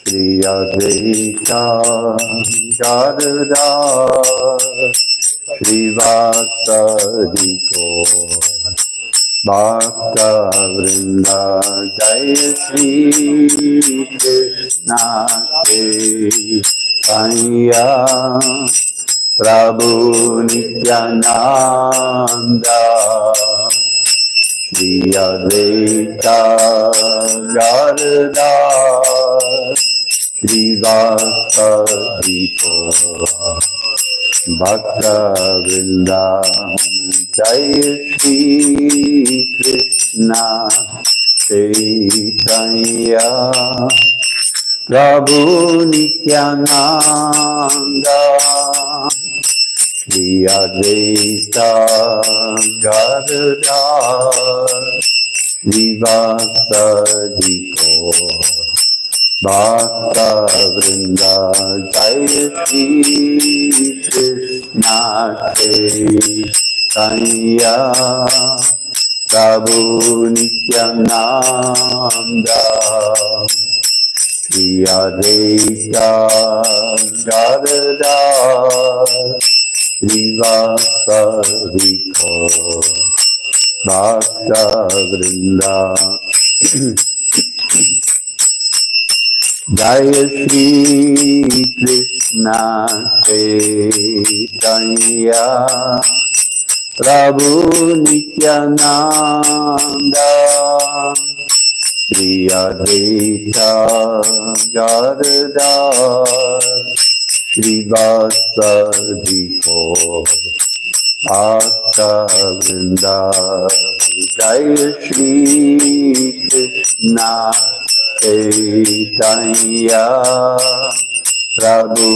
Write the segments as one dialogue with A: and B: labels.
A: Shri Advaita Gadadhar Srivasadi Gaur Bhakta Vrinda Jaya Shri Krishna Chaitanya Prabhu Nityananda Shri Advaita Gadadhar Srivasadi Gaur Bhakta Vrinda Jaya Shri Krishna Chaitanya Prabhu Nityananda Shri Advaita Gadadhar Srivasadi Gaur Bhakta Vrinda Jaya Shri Krishna Chaitanya Prabhu Nityananda Shri Advaita Gadadhar Srivasadi Gaur Bhakta Vrinda Jaya Shri Krishna Chaitanya Prabhu Nityananda Shri Advaita Gadadhar Srivasadi Gaur Bhakta Vrinda Jaya Shri Krishna Chaitanya Prabhu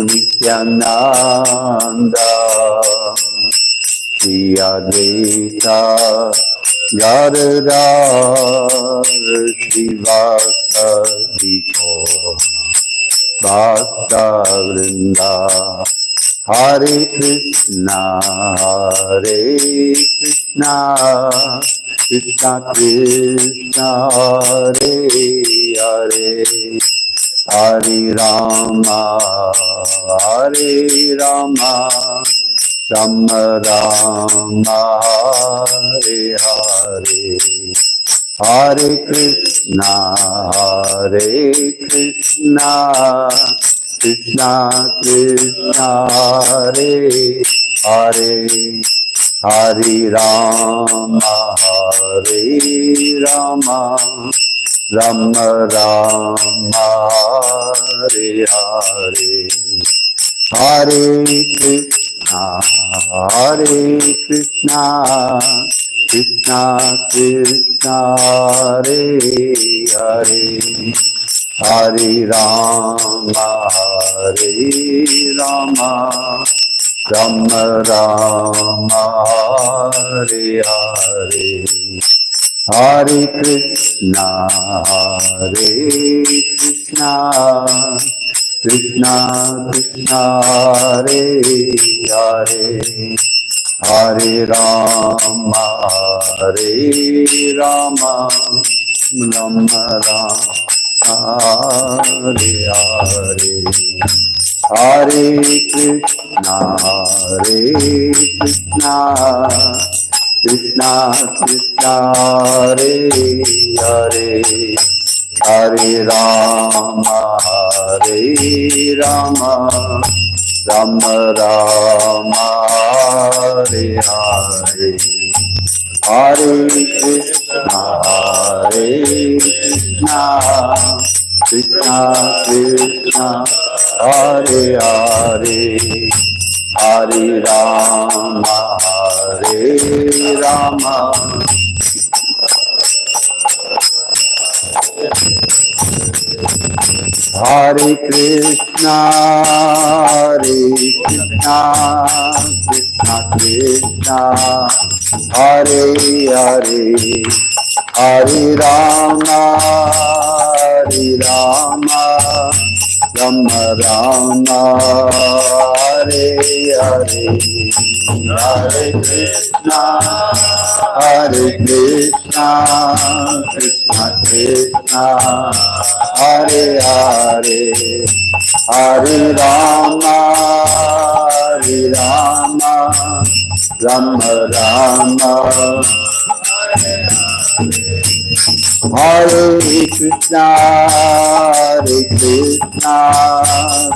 A: Nityananda Shri Advaita Gadadhar Srivasadi Gaur Bhakta Vrinda Hare Krishna Krishna Krishna Hare Hare Hare Rama Rama Rama Hare Hare Hare Krishna Krishna Krishna Hare Hare Hare Rama Rama Rama Hare Hare Hare Krishna Krishna Krishna Hare Hare Hare Rama Rama Rama Hare Hare Hare Krishna Krishna Krishna Hare Hare Hare Rama Rama Rama Hare Hare Hare Krishna Krishna Krishna Hare Hare Hare Rama Rama Rama Hare Hare Hare Krishna Krishna Krishna Hare Hare Hare Rama Rama Hare Krishna Krishna Krishna Hare Hare Hare Rama Rama Rama Hare Krishna, Krishna Krishna, Hare Hare, Hare Rama, Hare Rama, Rama Rama, Hare Krishna, Hare Krishna,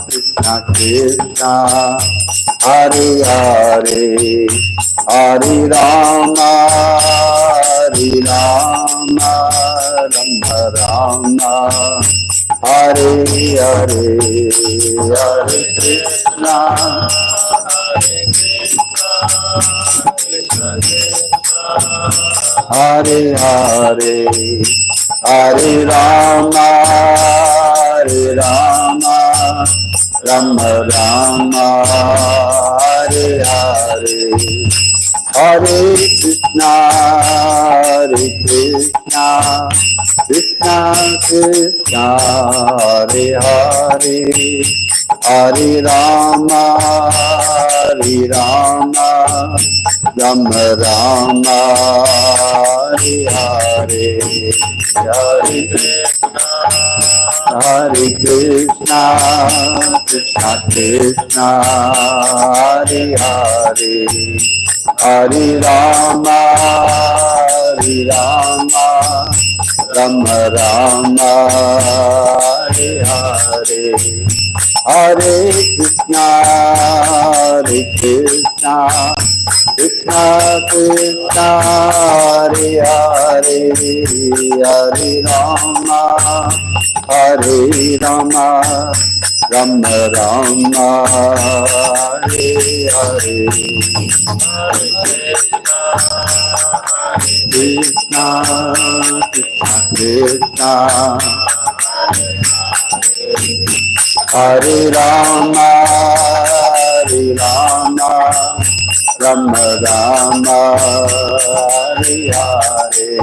A: Krishna Krishna, Hare Hare, Hare Rama, Hare Rama, Rama Rama, Hare Hare, Hare Krishna, Hare Hare, Hare Rama, Hare Rama, Rama Rama, Hare Hare, Hare Krishna, Hare Krishna, Krishna Krishna, Hare Hare, Hare Rama, Hare Rama, Rama Rama, Hare Hare, Hare Hare Krishna, Krishna Krishna, Hare Hare, Hare Rama, Hare Rama, Rama Rama, Hare Hare, Hare Krishna, Hare Krishna, Krishna Krishna, Hare Hare, Hare Rama, Hare Rama, Rama Rama, Hare Hare, Krishna Krishna Krishna, Hare Rama, Hare Rama, Rama Rama, Hare Hare,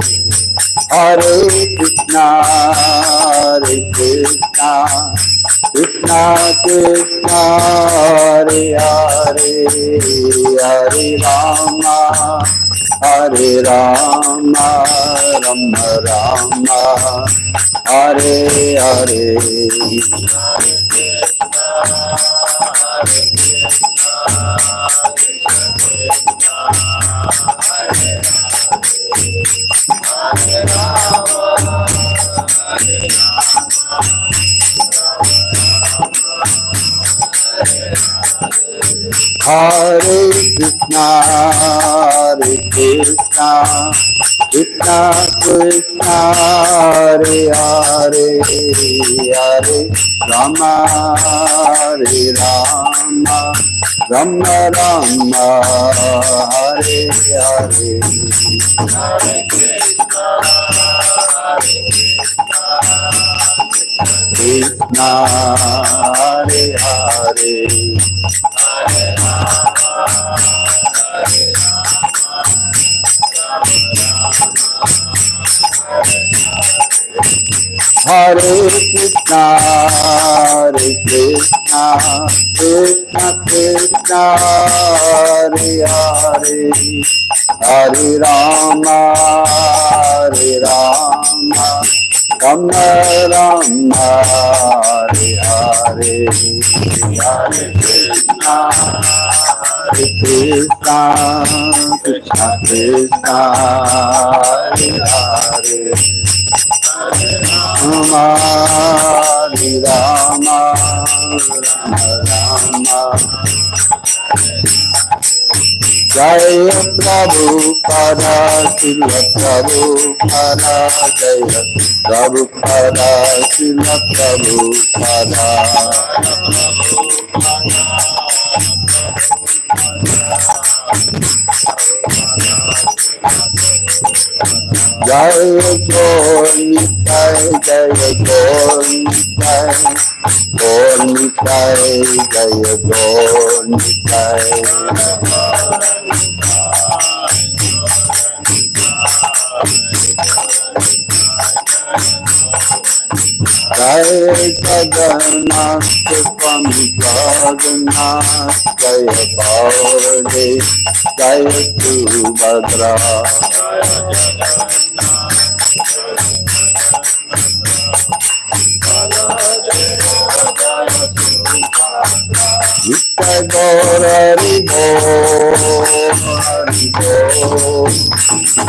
A: Hare Krishna, Hare Krishna, Krishna Krishna, Hare Hare, Hare Rama, Hare Rama, Rama Rama, Hare Hare, Hare Krishna, Hare Krishna, Krishna Krishna, Hare Hare, Hare Rama, Hare Rama, Rama Rama, Hare Hare, Hare Krishna, Krishna Hare Hare, Hare Krishna, Hare Krishna, Krishna Krishna, Hare Hare, Hare Rama, Hare Rama, Rama Rama, Hare Hare, Hare Krishna, Hare Krishna, Krishna Krishna, Hare Hare, Rama, Hare Rama, Rama Rama. Jaya Prabhupada, Srila Prabhupada, Jaya Prabhupada, Srila Prabhupada. Jaya Gaur Nitai, Jaya Gaur Nitai, Gaur Nitai, Jaya Gaur Nitai. Jaya Jagannath Swami Jagannath Jaya Gauri Jaya Subhadra Nitya Gaura Hari Bol Hari Bol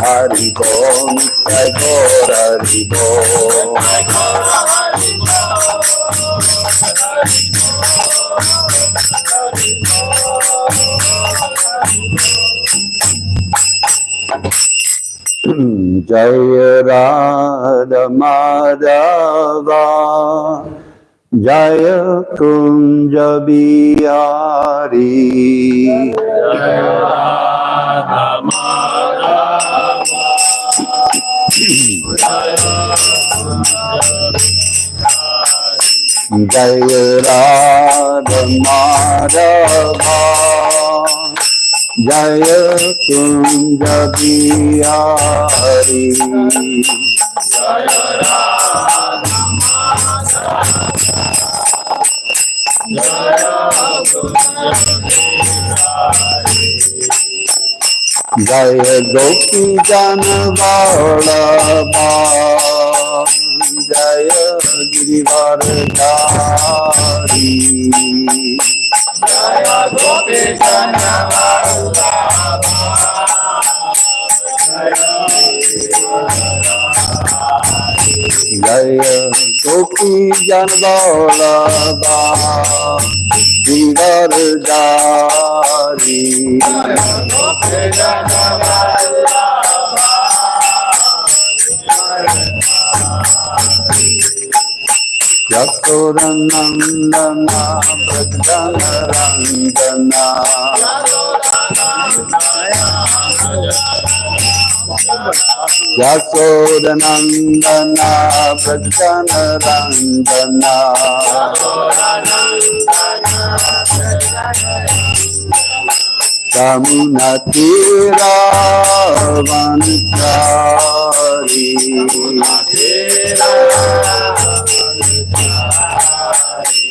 A: Hari Bol Nitya Gaura Hari Bol Jaya Radha Madhava Jaya Kunja Bihari Jaya Radha Madhava Jaya Radha Madhava Jaya Kunja Bihari Jaya Radha Jaya Kunja Bihari Jaya Gopi Jana Vallabha Jaya Girivardhari Jaya Gopi Jana Vallabha Jaya Gopi Jana Vallabha Girivardhari Jaya Gopi Jana Vallabha Yasodanandana Vrajjanarandana Yasodanandana Vrajjanarandana Yamuna Tira Vanchari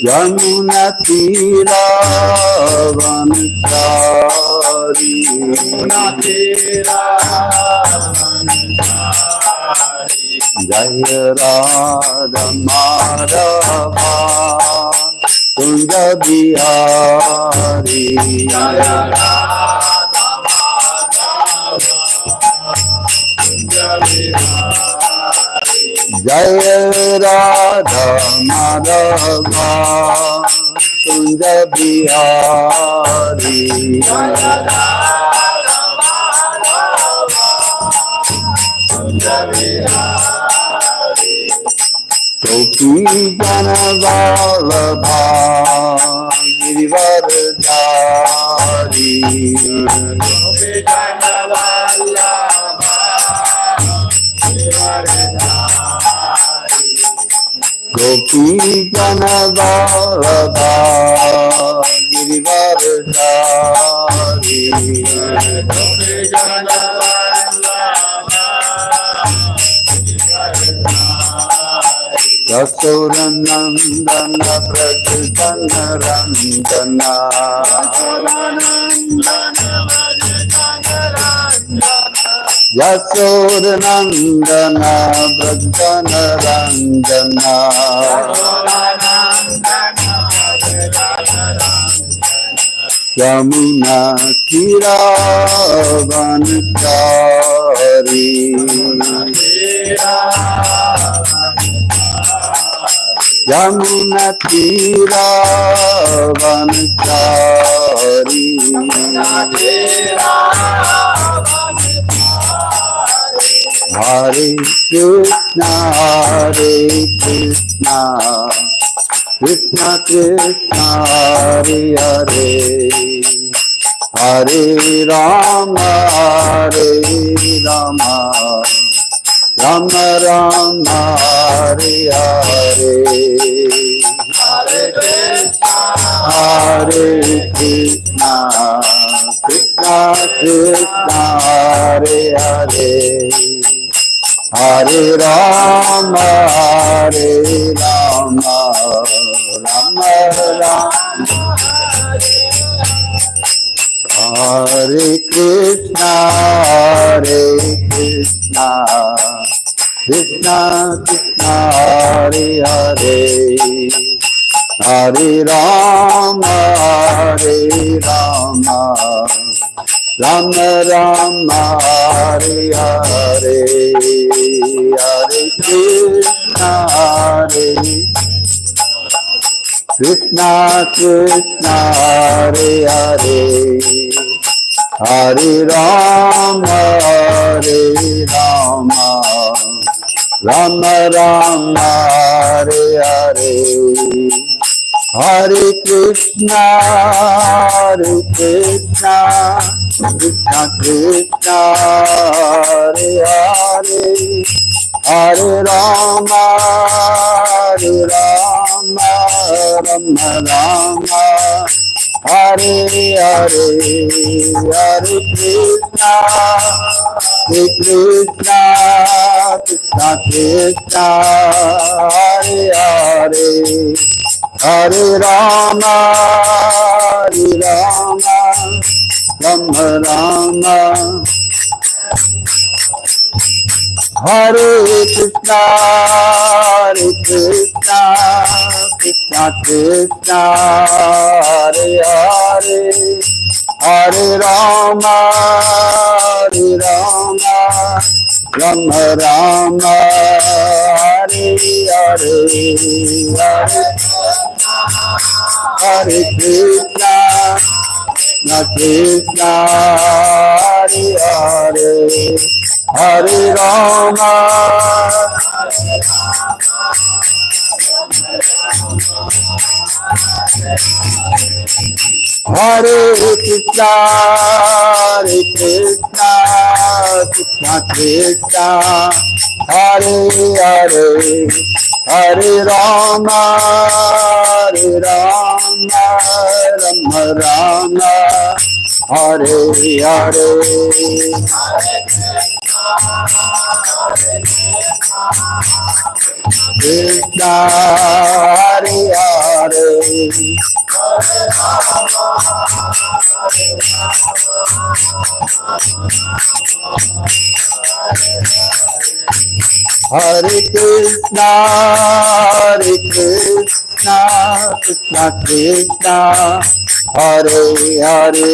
A: Yamuna Tira Vanchari Jaya Radha Madhava Kunja Bihari Jaya Radha Jaya Radha Madhava Kunja Bihari Jaya Radha Madhava Kunja Bihari Gopi Jana Vallabha Girivardhari Gopi Jana Vallabha Gopi Jana Vallabha Girivardhari Gopi Jana Yasodanandana Vrajjanarandana Yasodanandana Vrajjanarandana Yamuna Tira Vanchari Yamuna Tira Vanchari Hare Krishna Krishna Krishna Hare Hare Hare Rama Rama Rama Hare Hare Hare Krishna Krishna Krishna Hare Hare Hare Rama Rama Rama Hare Krishna Krishna Krishna Hare Hare Hare Rama Rama Rama Hare Hare Hare Krishna Krishna Hare Hare Hare Rama Rama Rama Hare Hare Hare Krishna Krishna Krishna Hare Hare Hare Rama Rama Rama Hare Hare Hare Krishna Krishna Krishna Hare Hare Hare Rama Rama Rama Hare Krishna Krishna Krishna Hare Hare Hare Rama Rama Rama Hare Hare Hare Krishna Krishna Hare Hare Hare Rama Hare Krishna Krishna Krishna Hare Hare Hare Rama Rama Rama Hare Hare Krishna Hare Hare Hare Krishna Krishna Krishna Hare Hare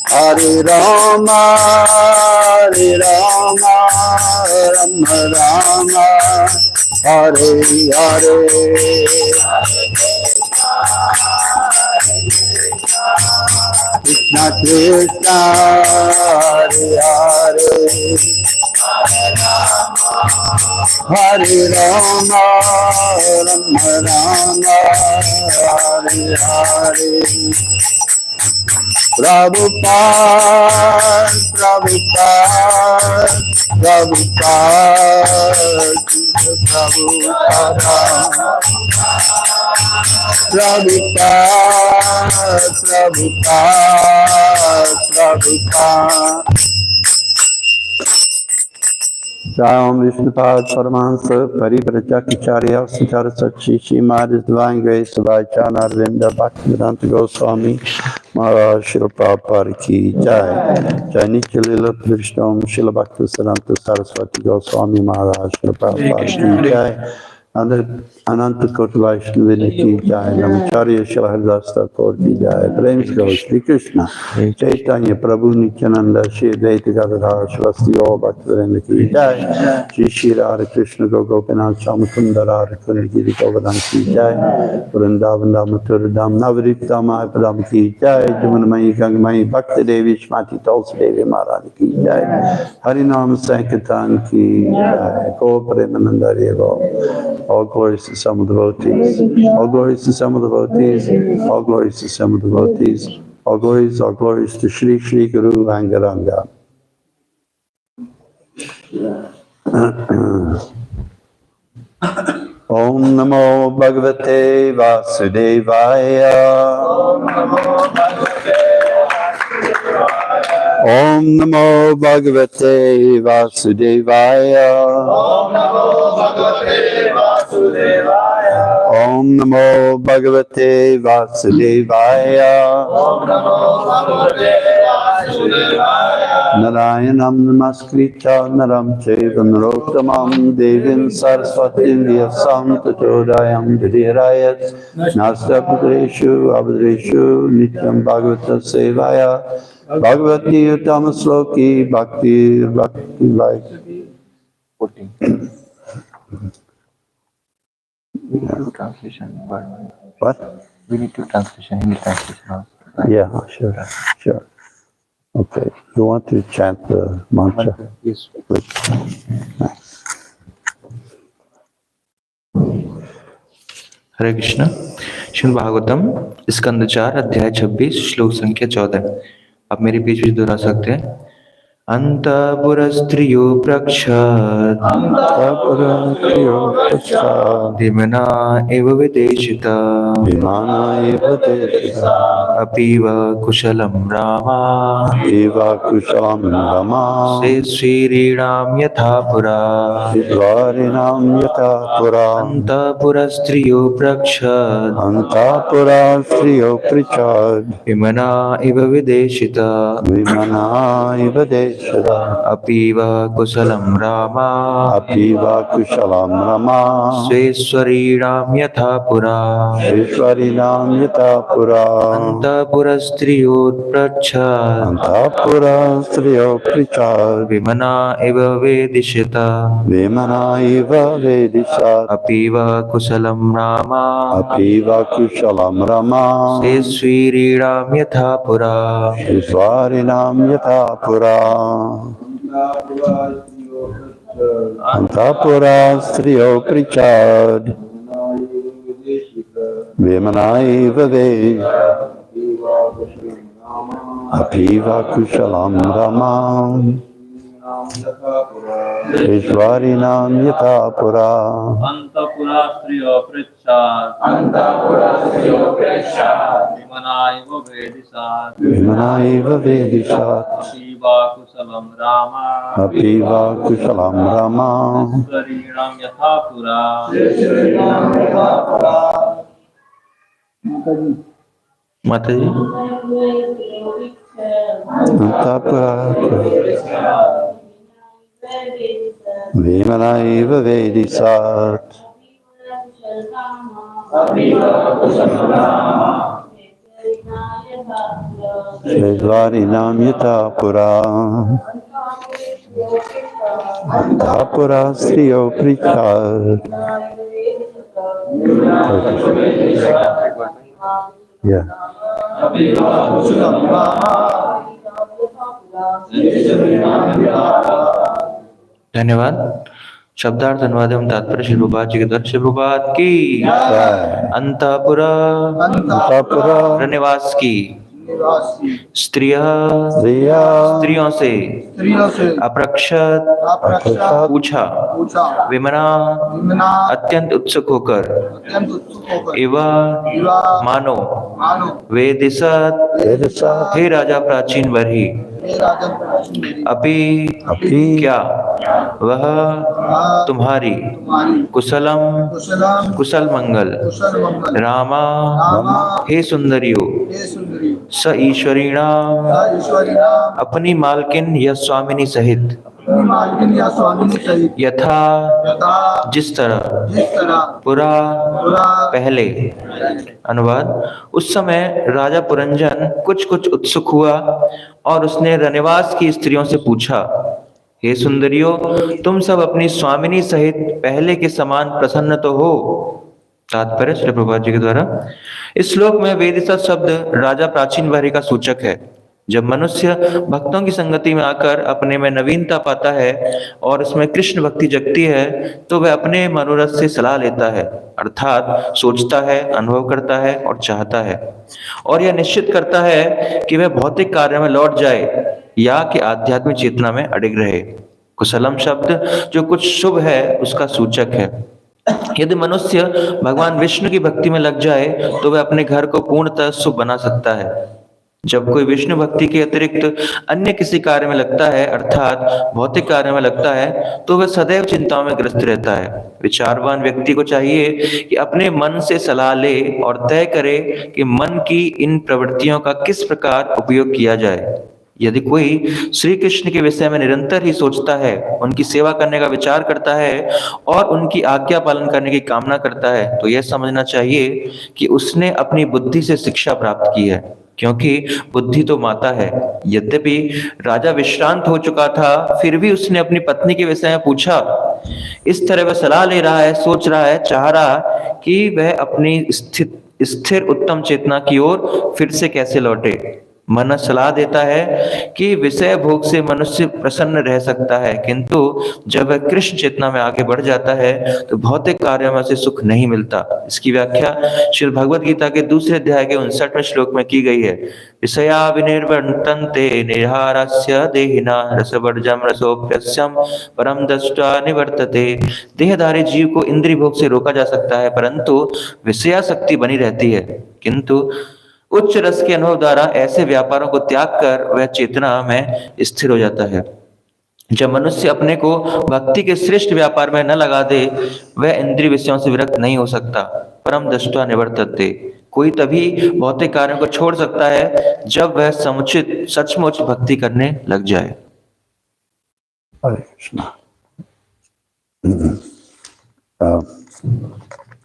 A: Hare Rama Rama Rama Hare Hare Krishna Krishna Hare Hare Hare Rama Rama Hare Hare Prabhupad Jai Vishnupad Paramahansa Parivrajacharya Sacara Sachi Shrimad His Divine Grace of Vaichan Arvinda Bhaktivedanta Goswami Maharaj Srila Prabhupada Ki Jai Jai Nitya Lila Prishtam Srila Bhaktivedanta Saraswati Goswami Maharaj Srila Prabhupada Ki Jai Ananta Kota Vaishnavini Ki Jai Namacharya Srila Haridas Thakur Ki Jai Prem Shri Krishna Chaitanya Prabhu Nityananda Shri Advaita Gadadhar Shivasti Gaur Bhaktivedanta Ki Jai Shri Shri Radha Krishna Gopinath Shamakunda Radha Kundigiri Govardhan Ki Jai Vrindavan Mathura Dham Navarit Dhamma Padam Ki Jai Jamunamayi Gangamayi Bhakti Devi Shmati Tulsi Devi Maharani Ki Jai Harinam Sankirtan Ki Jai Gaur Premananda Hare Gaur. All glories to some of the devotees. All glories to some of the devotees. All glories to some of the devotees. All glories to Shri Shri Guru Angaranga. Om Namo Bhagavate Vasudevaya. Om Namo Bhagavate Vasudevaya. Om Namo Bhagavate Vasudevaya. Om Om Namo Bhagavate Vasudevaya.
B: Om Namo Bhagavate Vasudevaya.
A: Narayanam Namaskritya Naram Chaiva Narottamam Devim Saraswatim Vyasam Tato Jayam Didhirayat Nasta Putreshu Abhadreshu Nityam Bhagavata Sevaya Bhagavati Uttama Sloki Bhakti like
B: 14. We need to translation.
A: What?
B: We need to translation, Hindi translation also.
A: Yeah, sure. Okay, you want to chant the mantra?
B: Yes. हरे कृष्ण। श्रीमद् भागवतम स्कंद 4 अध्याय 26 श्लोक संख्या 14। आप मेरे बीच बीच दोहरा सकते हैं। अंतःपुरस्त्रियो प्रक्षात् Dimna एव विदेशिता अपीव कुशलं रामा से श्रीणां यथा पुरा अंतःपुरस्त्रियो प्रक्षात् विमना इव विदेशिता अपीव कुशलं रामा स्वेश्वरीणां यथा पुरा अंतःपुरस्त्रियोत्प्रच्छात् विमना इव वेदिष्यता अपीव कुशलं रामा स्वेश्वरीणां यथा पुरा
A: Antapura Striyo Prichad Vimanai Vade Apiva Kushalam Rama Ishwarinam Yatapura
C: Antapura Striyo Prichad Vimanai
A: Vedisat Apiva Kushalam Rama
C: Shrinam Yathapura
B: माताजी
A: Antapura Vimanaiva Vedisat Shedvarinam Yatapura Antapura Striyo Prichad. Yeah.
B: धन्यवाद। शब्दार्थ अनुवाद एवं तात्पर्य श्री प्रभुपाद जी के द्वारा श्री प्रभुपाद की अंतःपुरा रनिवास की स्त्रियों से अप्रक्षत पूछा विमना अत्यंत उत्सुक होकर एवं मानो वेदिसत हे राजा प्राचीन वरही अभी क्या वह तुम्हारी कुशल मंगल रामा हे सुंदरियो स ईश्वरीणाम अपनी मालकिन या स्वामिनी सहित यथा जिस तरह पुरा पहले। अनुवाद। उस समय राजा पुरंजन कुछ उत्सुक हुआ और उसने रनिवास की स्त्रियों से पूछा, हे सुंदरियों, तुम सब अपनी स्वामिनी सहित पहले के समान प्रसन्न तो हो? तात्पर्य श्री प्रभुपाद जी के द्वारा। इस श्लोक में वेदिसत शब्द राजा प्राचीन वारी का सूचक है। जब मनुष्य भक्तों की संगति में आकर अपने में नवीनता पाता है और उसमें कृष्ण भक्ति जगती है तो वह अपने मनोरथ से सलाह लेता है, अर्थात सोचता है, अनुभव करता है और चाहता है, और यह निश्चित करता है कि वह भौतिक कार्य में लौट जाए या कि आध्यात्मिक चेतना में अडिग रहे। कुशलम शब्द जो कुछ शुभ है उसका सूचक है। यदि मनुष्य भगवान विष्णु की भक्ति में लग जाए तो वह अपने घर को पूर्णतः शुभ बना सकता है। जब कोई विष्णु भक्ति के अतिरिक्त अन्य किसी कार्य में लगता है, अर्थात भौतिक कार्य में लगता है, तो वह सदैव चिंताओं में ग्रस्त रहता है। विचारवान व्यक्ति को चाहिए कि अपने मन से सलाह ले और तय करे कि मन की इन प्रवृत्तियों का किस प्रकार उपयोग किया जाए। यदि कोई श्री कृष्ण के विषय में निरंतर ही सोचता है, उनकी सेवा करने का विचार करता है और उनकी आज्ञा पालन करने की कामना करता है, तो यह समझना चाहिए कि उसने अपनी बुद्धि से शिक्षा प्राप्त की है, क्योंकि बुद्धि तो माता है। यद्यपि राजा विश्रांत हो चुका था, फिर भी उसने अपनी पत्नी के विषय में पूछा। इस तरह वह सलाह ले रहा है, सोच रहा है, चाह रहा कि वह अपनी स्थिर उत्तम चेतना की ओर फिर से कैसे लौटे। मन सलाह देता है कि विषय भोग से मनुष्य प्रसन्न रह सकता है, किंतु जब वह कृष्ण चेतना में आगे बढ़ जाता है तो भौतिक कार्यों में उसे सुख नहीं मिलता। इसकी व्याख्या श्री भगवद गीता के दूसरे अध्याय के 59वें श्लोक में की गई है। विषया विनिर्वर्तन्ते निहारस्य देहिना रसवर्जम रसोप्यस्यम परम दृष्टा निवर्तते। देहधारी जीव को इंद्रिय भोग से रोका जा सकता है, परंतु विषयासक्ति बनी रहती है। किंतु उच्च रस के अनुभव द्वारा ऐसे व्यापारों को त्याग कर वह चेतना में स्थिर हो जाता है। जब मनुष्य अपने को भक्ति के श्रेष्ठ व्यापार में न लगा दे, वह इंद्रिय विषयों से विरक्त नहीं हो सकता। परम दृष्टा निवर्तते। कोई तभी भौतिक कार्यों को छोड़ सकता है जब वह समुचित सचमुच भक्ति करने लग जाए।
A: हरे Krishna.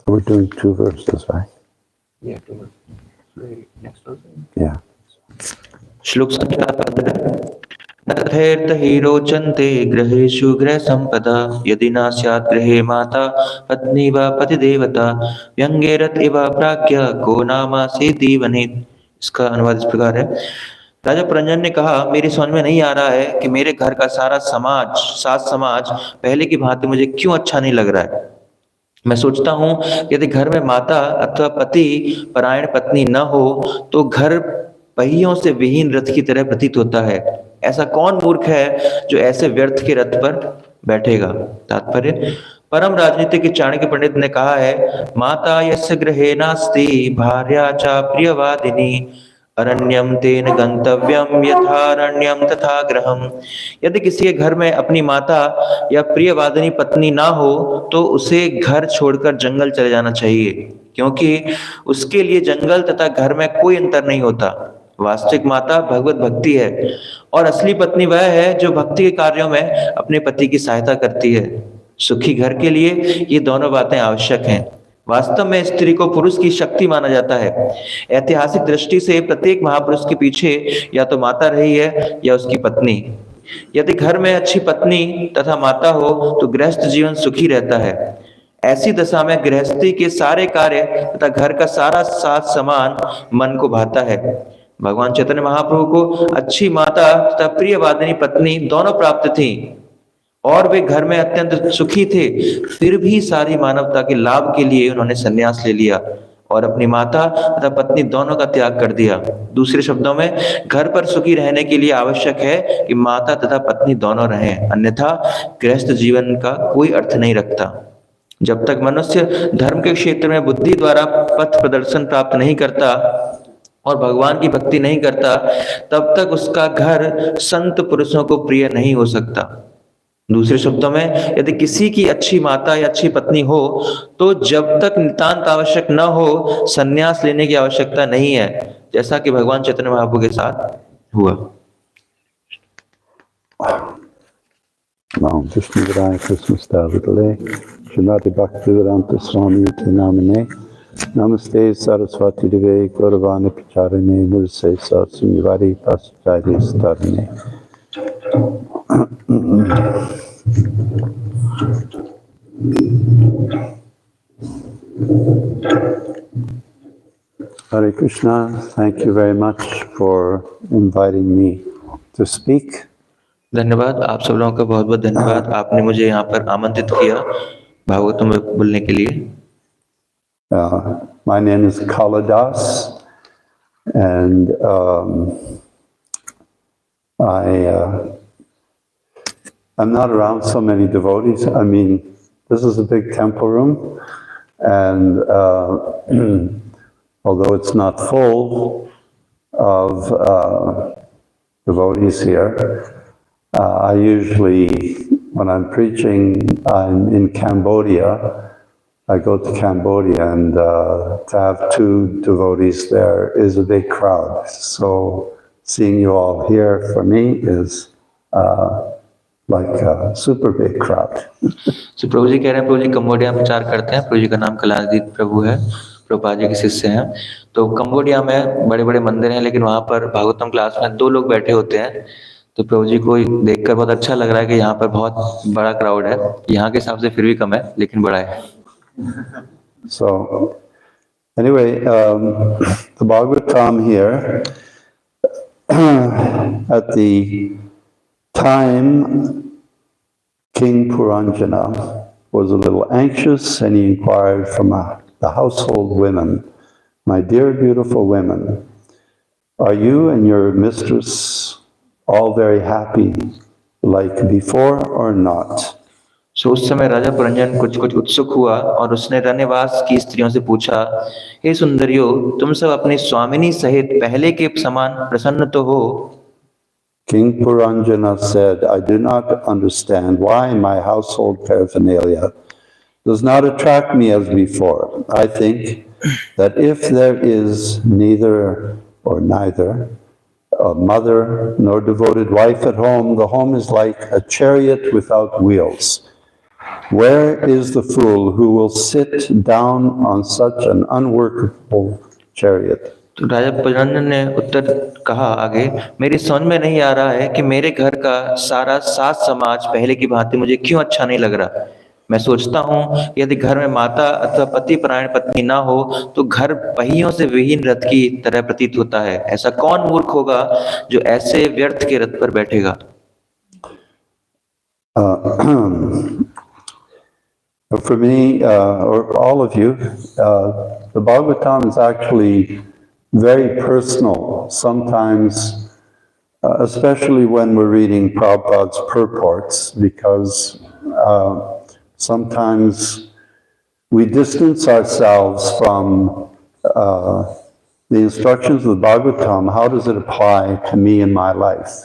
A: We're doing 2 verses, right?
B: Yeah, 2 verses. Next verse.
A: Yeah.
B: श्लोक संख्या 15। न तथैर्थ हि रोचन्ते गृहेषु गृहसम्पदा यदि न स्यात् गृहे माता पत्नी व पतिदेवता व्यंग्यरत इव प्राज्ञ को नामासीति वनेत्। इसका अनुवाद इस प्रकार है। राजा पुरंजन ने कहा, मेरी समझ में नहीं आ रहा है कि मेरे घर का सारा समाज, सास समाज पहले की भांति मुझे क्यों अच्छा नहीं लग रहा है। मैं सोचता हूँ यदि घर में माता अथवा पति परायण पत्नी न हो तो घर पहियों से विहीन रथ की तरह प्रतीत होता है। ऐसा कौन मूर्ख है जो ऐसे व्यर्थ के रथ पर बैठेगा। तात्पर्य, परम राजनीतिक चाणक्य पंडित ने कहा है, माता यस्य गृहे नास्ति भार्या च प्रियवादिनी अरण्यम तेन गंतव्यम यथारण्यम तथा गृहम। यदि किसी के घर में अपनी माता या प्रियवादिनी पत्नी ना हो तो उसे घर छोड़कर जंगल चले जाना चाहिए, क्योंकि उसके लिए जंगल तथा घर में कोई अंतर नहीं होता। वास्तविक माता भगवत भक्ति है और असली पत्नी वह है जो भक्ति के कार्यों में अपने पति की सहायता करती है। सुखी घर के लिए ये दोनों बातें आवश्यक हैं। वास्तव में स्त्री को पुरुष की शक्ति माना जाता है। ऐतिहासिक दृष्टि से प्रत्येक महापुरुष के पीछे या तो माता रही है या उसकी पत्नी। यदि घर में अच्छी पत्नी तथा माता हो तो गृहस्थ जीवन सुखी रहता है। ऐसी दशा में गृहस्थी के सारे कार्य तथा घर का सारा साथ समान मन को भाता है। भगवान चैतन्य महाप्रभु को अच्छी माता तथा प्रियवादिनी पत्नी दोनों प्राप्त थी और वे घर में अत्यंत सुखी थे। फिर भी सारी मानवता के लाभ के लिए उन्होंने संन्यास ले लिया और अपनी माता तथा पत्नी दोनों का त्याग कर दिया। दूसरे शब्दों में, घर पर सुखी रहने के लिए आवश्यक है कि माता तथा पत्नी दोनों रहें, अन्यथा गृहस्थ जीवन का कोई अर्थ नहीं रखता। जब तक मनुष्य धर्म के क्षेत्र में बुद्धि द्वारा पथ प्रदर्शन प्राप्त नहीं करता और भगवान की भक्ति नहीं करता, तब तक उसका घर संत पुरुषों को प्रिय नहीं हो सकता। दूसरे शब्दों में, यदि किसी की अच्छी माता या अच्छी पत्नी हो तो जब तक नितांत आवश्यक न हो संन्यास लेने की आवश्यकता नहीं है, जैसा कि भगवान चैतन्य महाप्रभु के साथ हुआ।
A: Nam Krishna Vidaya Krishna Stavitale Srimati Bhaktivedanta Swami Iti Namane Namaste Saraswati Deve Gauravani Pracharine Nirse Satsunivari Pasachari Starine. Hare Krishna, thank you very much for inviting me to speak.
B: धन्यवाद, आप सब लोगों का बहुत बहुत धन्यवाद, आपने मुझे यहाँ पर आमंत्रित किया भागवतम में बोलने के लिए।
A: My name is Kaladas, and I'm not around so many devotees. I mean, this is a big temple room, and although it's not full, of devotees here. I usually, when I'm preaching, I'm in Cambodia. I go to Cambodia, and to have 2 devotees there is a big crowd. So seeing you all here for me is like a super big crowd.
B: तो प्रभु जी कह रहे हैं, प्रभु जी Cambodia में प्रचार करते हैं। प्रभु जी का नाम कलादीप प्रभु है, प्रभुपाद जी के शिष्य हैं। तो कंबोडिया में बड़े बड़े मंदिर हैं, लेकिन वहाँ पर भागवतम क्लास में 2 लोग बैठे होते हैं। तो प्रभु जी को देखकर बहुत अच्छा लग रहा है कि यहाँ पर बहुत बड़ा क्राउड है। यहाँ के हिसाब से फिर भी कम है, लेकिन बड़ा है।
A: So anyway, the Bhagwatam here, at the time, King Puranjana was a little anxious, and he inquired from the household women, "My dear beautiful women, are you and your mistress all very happy like before or not?"
B: सो उस समय राजा पुरंजन कुछ कुछ उत्सुक हुआ और उसने रण्यवास की स्त्रियों से पूछा, हे सुंदरियो, तुम सब अपनी स्वामिनी सहित पहले के समान प्रसन्न तो हो?
A: King Puranjana said, "I do not understand why my household paraphernalia does not attract me as before. I think that if there is neither or neither a mother nor devoted wife at home, the home is like a chariot without wheels. Where is the fool who will sit down on such an unworkable chariot?"
B: तो राजा पुरंजन ने उत्तर कहा आगे, मेरी समझ में नहीं आ रहा है कि मेरे घर का सारा सास समाज पहले की भांति मुझे क्यों अच्छा नहीं लग रहा। मैं सोचता हूँ यदि घर में माता अथवा पति परायण पत्नी ना हो तो घर पहियों से विहीन रथ की तरह प्रतीत होता है। ऐसा कौन मूर्ख होगा जो ऐसे व्यर्थ के रथ पर बैठेगा।
A: For me, or all of you, the Bhagwatam is actually very personal. Sometimes, especially when we're reading Prabhupada's purports, because sometimes we distance ourselves from the instructions of the Bhagwatam. How does it apply to me in my life?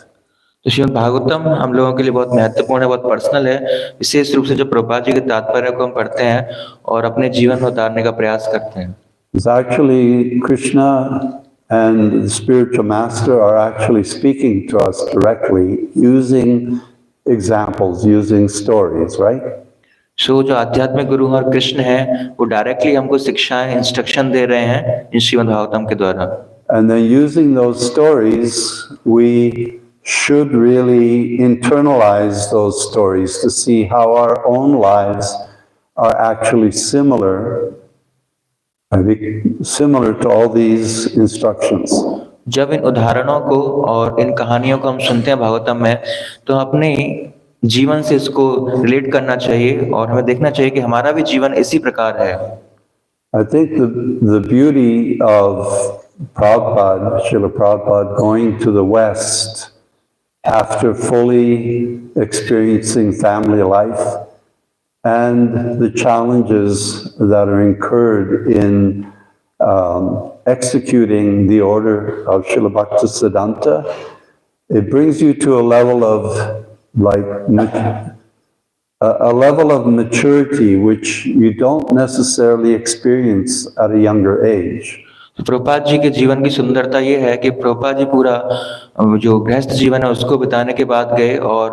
B: तो श्रीमद् भागवतम हम लोगों के लिए बहुत महत्वपूर्ण है, बहुत personal है। विशेष रूप से जो प्रभुपाद जी के तात्पर्य को हम पढ़ते हैं और अपने जीवन में उतारने का प्रयास करते हैं।
A: It's actually Krishna and the spiritual master are actually speaking to us directly using examples, using stories, right?
B: सो जो आध्यात्मिक गुरु और कृष्ण हैं वो डायरेक्टली हमको शिक्षाएं, इंस्ट्रक्शन दे रहे हैं इन श्रीमद् भागवतम के द्वारा।
A: And then using those stories, we should really internalize those stories to see how our own lives are actually similar to all these instructions.
B: जब इन उदाहरणों को और इन कहानियों को हम सुनते हैं भागवतम में, तो अपने जीवन से इसको रिलेट करना चाहिए और हमें देखना चाहिए कि हमारा भी जीवन इसी प्रकार है।
A: I think the beauty of Prabhupada, Srila Prabhupada, going to the West after fully experiencing family life and the challenges that are incurred in executing the order of Srila Bhaktisiddhanta, it brings you to a level of a level of maturity which you don't necessarily experience at a younger age.
B: Prabhupada ji के जीवन की सुंदरता ये है कि प्रभुपाद जी पूरा जो गृहस्थ जीवन है उसको बिताने के बाद गए और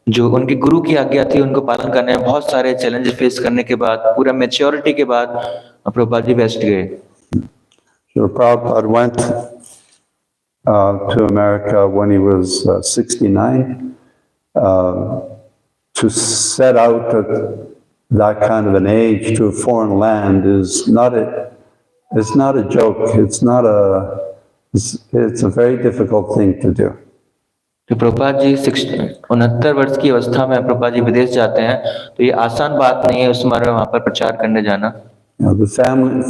B: जो उनके गुरु की आज्ञा थी उनको पालन करने में बहुत सारे चैलेंजेस फेस करने के बाद पूरा मैच्योरिटी के बाद प्रभुपाद जी वेस्ट गए।
A: So Prabhupada went to America when he was 69 to set out at that kind of an age to a foreign land is not a joke. It's a very difficult thing to do.
B: तो प्रभुपाद जी 69 वर्ष की अवस्था में प्रभुपाद जी विदेश जाते हैं, तो ये आसान बात नहीं है उस उम्र में वहां पर प्रचार करने जाना।
A: The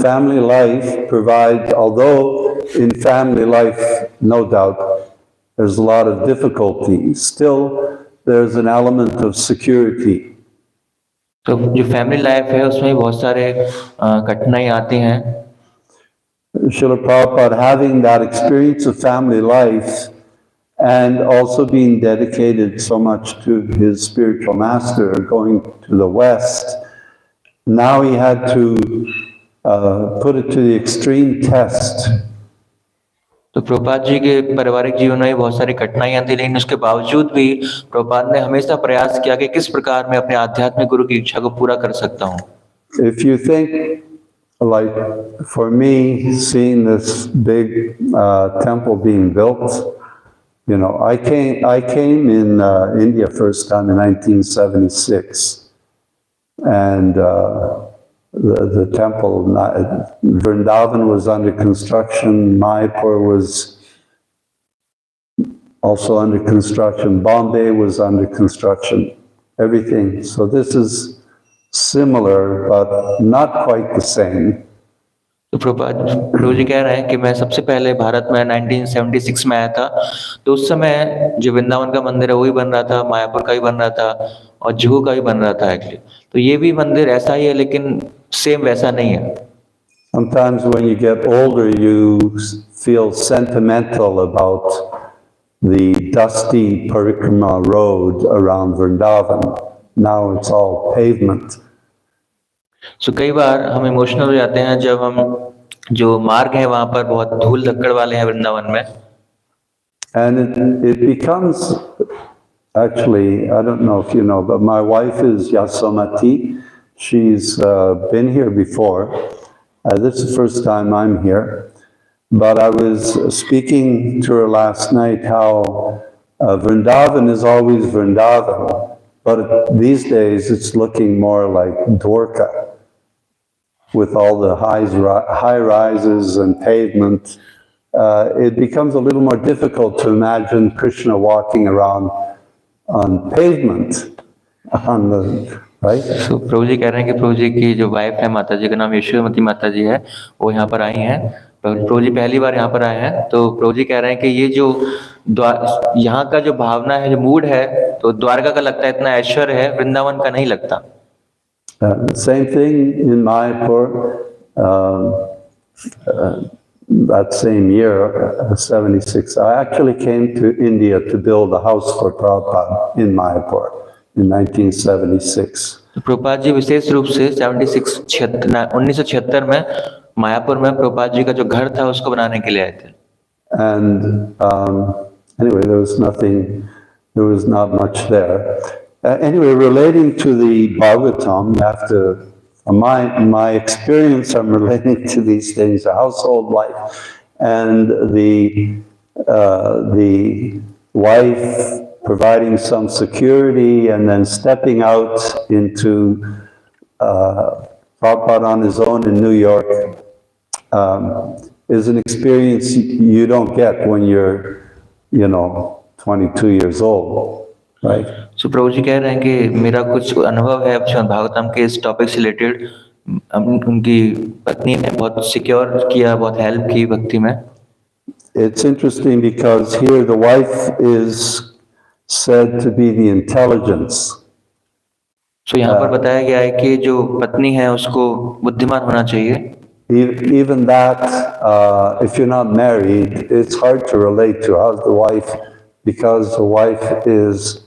A: family life provides, although in family life, no doubt, there's a lot of difficulty, still there's an element of security.
B: तो जो फैमिली लाइफ है उसमें बहुत सारे कठिनाई आती हैं।
A: Srila Prabhupada having that experience of family life and also being dedicated so much to his spiritual master, going to the West, now he had to put it to the extreme test.
B: तो प्रभुपाद जी के पारिवारिक जीवन में बहुत सारी कठिनाइयां थी, लेकिन उसके बावजूद भी प्रभुपाद ने हमेशा प्रयास किया कि किस प्रकार मैं अपने आध्यात्मिक गुरु की इच्छा को पूरा कर सकता हूँ.
A: If you think, like for me, seeing this big temple being built, you know, I came in India first time in 1976, and the temple, Vrindavan was under construction, Mayapur was also under construction, Bombay was under construction, everything. So this is similar, but not quite the same.
B: तो प्रभु जी कह रहे हैं कि मैं सबसे पहले भारत में 1976 में आया था, तो उस समय जो वृंदावन का मंदिर है वो भी बन रहा था, मायापुर का भी बन रहा था और जुहू का भी बन रहा था एक्चुअली. तो ये भी मंदिर ऐसा ही है, लेकिन सेम वैसा नहीं है.
A: Sometimes when you get older, you feel sentimental about the dusty Parikrama road around Vrindavan. Now it's all pavement.
B: So कई बार हम इमोशनल हो जाते हैं जब हम जो मार्ग है वहां पर बहुत धूल धक्कड़ वाले हैं वृंदावन में.
A: And it becomes, actually, I don't know if you know, but my wife is Yasomati. She's been here before. This is the first time I'm here. But I was speaking to her last night how Vrindavan is always Vrindavan, but these days it's looking more like Dwarka, with all the high rises and pavement. It becomes a little more difficult to imagine Krishna walking around on pavement, on the, right?
B: So प्रभु जी कह रहे हैं कि प्रभु जी की जो wife है माता जी का नाम यशोमती माता जी है, वो यहाँ पर आई हैं. प्रभु जी पहली बार यहाँ पर आए हैं, तो प्रभु जी कह रहे हैं कि ये जो यहाँ का जो भावना है, जो मूड है, तो द्वारका का लगता है, इतना ऐश्वर्य है, वृंदावन का नहीं लगता.
A: Same thing in Mayapur. That same year, 76, I actually came to India to build a house for Prabhupada in Mayapur in 1976.
B: तो प्रभुपाद जी विशेष रूप से 1976 में मायापुर में प्रभुपाद जी का जो घर था उसको बनाने के लिए आए थे.
A: And anyway, there was not much there. Anyway, relating to the Bhagwatam, you have to, my experience, I'm relating to these things, household life, and the wife providing some security and then stepping out into Prabhupada on his own in New York is an experience you don't get when you're, 22 years old, right?
B: So प्रभु जी कह रहे हैं कि मेरा कुछ अनुभव है श्रीमद् भागवतम के इस टॉपिक से रिलेटेड. उनकी पत्नी ने बहुत सिक्योर किया, बहुत हेल्प की भक्ति में.
A: It's interesting because here the wife is said to be the intelligence.
B: So यहाँ पर बताया गया है कि जो पत्नी है उसको बुद्धिमान होना चाहिए.
A: Even that, if you're not married, it's hard to relate to how's the wife, because the wife is,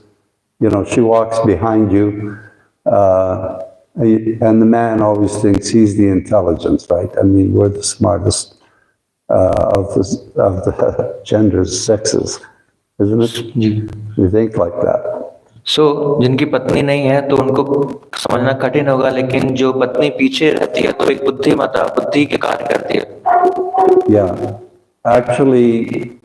A: she walks behind you, and the man always thinks he's the intelligence, right? I mean, we're the smartest of the genders, sexes, isn't it? You think like that.
B: So, जिनकी पत्नी नहीं है तो उनको समझना कठिन होगा, लेकिन जो पत्नी पीछे रहती है तो एक बुद्धिमता, बुद्धि के कार्य करती है.
A: Yeah, actually,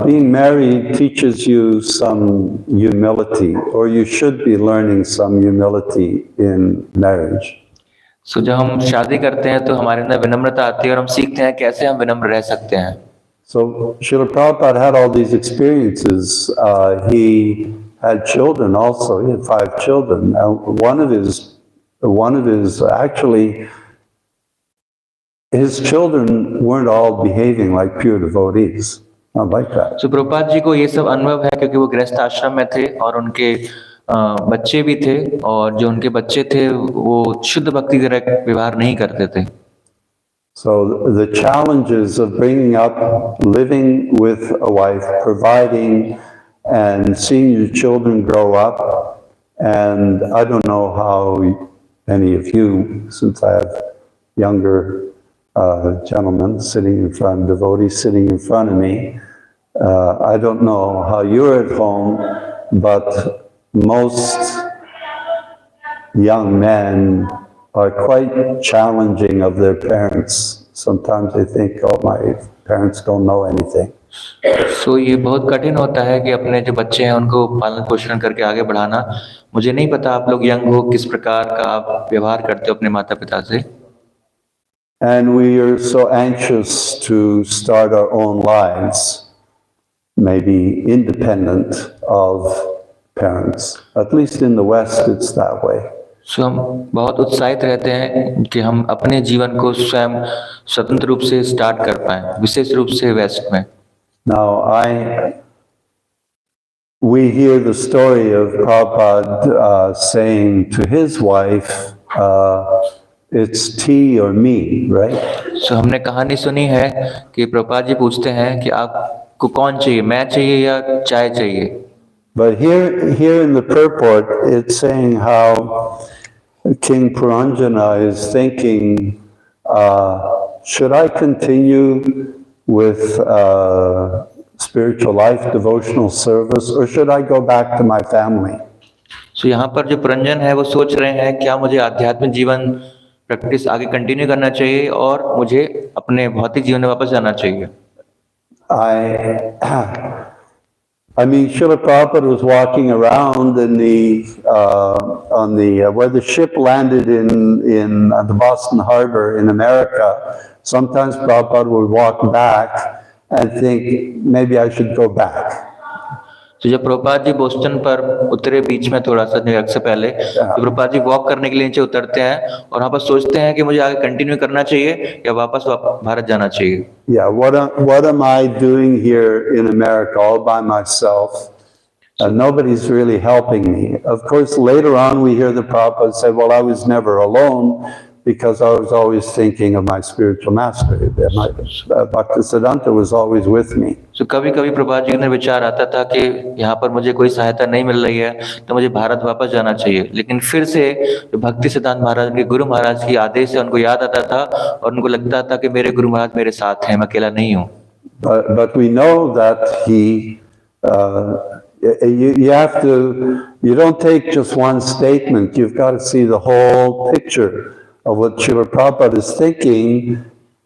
A: being married teaches you some humility, or you should be learning some humility in marriage.
B: So जब हम शादी करते हैं तो हमारे अंदर विनम्रता आती है और हम सीखते हैं कैसे हम विनम्र रह सकते हैं.
A: So Srila Prabhupada had all these experiences. He had children also. He had 5 children. One of his actually, his children weren't all behaving like pure devotees. Not like that.
B: So Prabhupada ji को ये सब अनुभव है क्योंकि वो गृहस्थ आश्रम में थे और उनके बच्चे भी थे, और जो उनके बच्चे थे वो शुद्ध भक्ति तरह व्यवहार नहीं करते थे.
A: So the challenges of bringing up, living with a wife, providing, and seeing your children grow up, and I don't know how any of you, since I have younger gentlemen sitting in front, devotees sitting in front of me, I don't know how you're at home, but most young men are quite challenging of their parents. Sometimes they think, oh, my parents don't know anything.
B: सो ये बहुत कठिन होता है कि अपने जो बच्चे हैं उनको पालन पोषण करके आगे बढ़ाना। मुझे नहीं पता आप लोग यंग हो किस प्रकार का आप व्यवहार करते हो अपने माता पिता से।
A: And we are so anxious to start our own lives, maybe independent of parents. At least in the West, it's that way.
B: सो हम बहुत उत्साहित रहते हैं कि हम अपने जीवन को स्वयं स्वतंत्र रूप से स्टार्ट कर पाएं, विशेष रूप से वेस्ट में।
A: Now, we hear the story of Prabhupada saying to his wife, it's tea or me, right?
B: सो हमने कहानी सुनी है कि प्रभुपाद जी पूछते हैं कि आपको कौन चाहिए, मैं चाहिए या चाय चाहिए।
A: But here in the purport, it's saying how King Puranjana is thinking, should I continue with spiritual life, devotional service, or should I go back to my family?
B: सो यहाँ पर जो पुरंजन है वो सोच रहे हैं क्या मुझे आध्यात्मिक जीवन प्रैक्टिस आगे कंटिन्यू करना चाहिए और मुझे अपने भौतिक जीवन में वापस जाना चाहिए।
A: I mean, Srila Prabhupada was walking around in where the ship landed in the Boston Harbor in America. Sometimes Prabhupada would walk back and think, maybe I should go back.
B: तो जब प्रभुपाद जी बोस्टन पर उतरे बीच में थोड़ा सा New York से पहले, तो प्रभुपाद जी वॉक करने के लिए नीचे उतरते हैं और वहाँ पर सोचते हैं कि मुझे आगे कंटिन्यू करना चाहिए या वापस भारत जाना चाहिए।
A: Yeah, what am I doing here in America all by myself? Nobody's really helping me. Of course, later on we hear the Prabhupada say, well, I was never alone because I was always thinking of my spiritual master. My Bhaktisiddhanta was always with me.
B: So कभी-कभी प्रभुपाद जी ने विचार आता था कि यहाँ पर मुझे कोई सहायता नहीं मिल रही है तो मुझे भारत वापस जाना चाहिए, लेकिन फिर से जो भक्ति सिद्धांत महाराज के गुरु महाराज की आदेश से उनको याद आता था और उनको लगता था कि मेरे गुरु महाराज मेरे साथ हैं, मैं अकेला नहीं हूँ।
A: But we know that you don't take just one statement, you've got to see the whole picture of what Srila Prabhupada is thinking.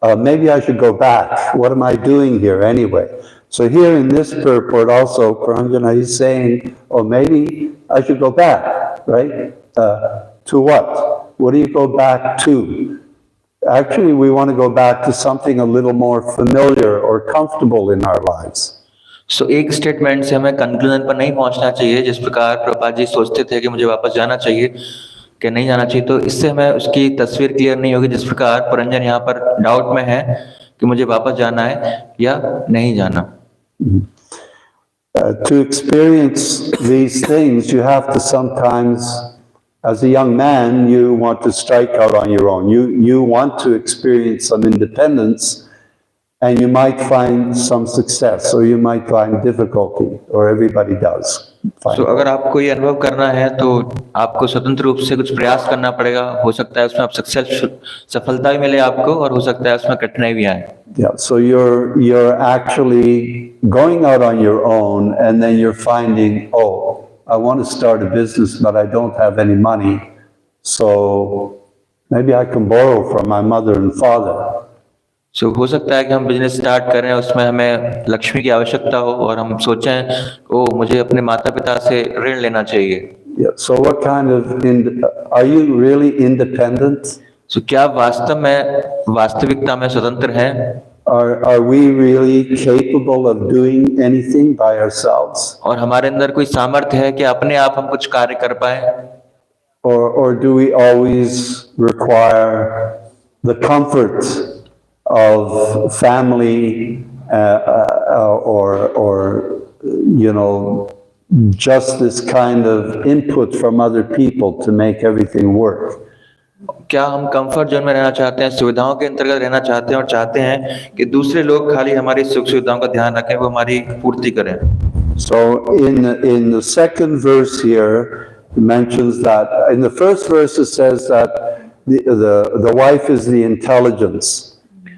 A: Maybe I should go back. What am I doing here anyway? So here in this purport also, Puranjana is saying, oh, maybe I should go back, right? To what? What do you go back to? Actually, we want to go back to something a little more familiar or comfortable in our lives.
B: So एक statement से हमें conclusion पर नहीं पहुंचना चाहिए जिस प्रकार प्रभुपाद जी सोचते थे कि मुझे वापस जाना चाहिए कि नहीं जाना चाहिए, तो इससे हमें उसकी तस्वीर क्लियर नहीं होगी जिस प्रकार पुरंजन यहाँ पर डाउट में है कि मुझे वापस जाना है या नहीं जाना।
A: To experience these things, you have to sometimes, as a young man, you want to strike out on your own. You want to experience some independence, and you might find some success, or you might find difficulty, or everybody does.
B: So अगर आपको ये अनुभव करना है तो आपको स्वतंत्र रूप से कुछ प्रयास करना पड़ेगा, हो सकता है उसमें आप सफलता भी मिले आपको और हो सकता है उसमें कठिनाई भी आए।
A: Yeah, so you're actually going out on your own, and then you're finding, oh, I want to start a business, but I don't have any money, so maybe I can borrow from my mother and father.
B: So हो सकता है कि हम business start करें, उसमें हमें लक्ष्मी की आवश्यकता हो और हम सोचें, ओ मुझे अपने माता पिता से ऋण लेना चाहिए।
A: Yeah, so what kind of are you really independent?
B: So क्या वास्तव में वास्तविकता में स्वतंत्र हैं?
A: Are we really capable of doing anything by ourselves?
B: और हमारे अंदर कोई सामर्थ्य है कि अपने आप हम कुछ कार्य कर पाए?
A: Or do we always require the comfort of family or you know, just this kind of input from other people to make everything work?
B: क्या हम कंफर्ट जोन में रहना चाहते हैं, सुविधाओं के अंतर्गत रहना चाहते हैं और चाहते हैं कि दूसरे लोग खाली हमारी सुख सुविधाओं का ध्यान रखें, वो हमारी पूर्ति करें?
A: So in the second verse here it mentions that in the first verse it says that the wife is the intelligence.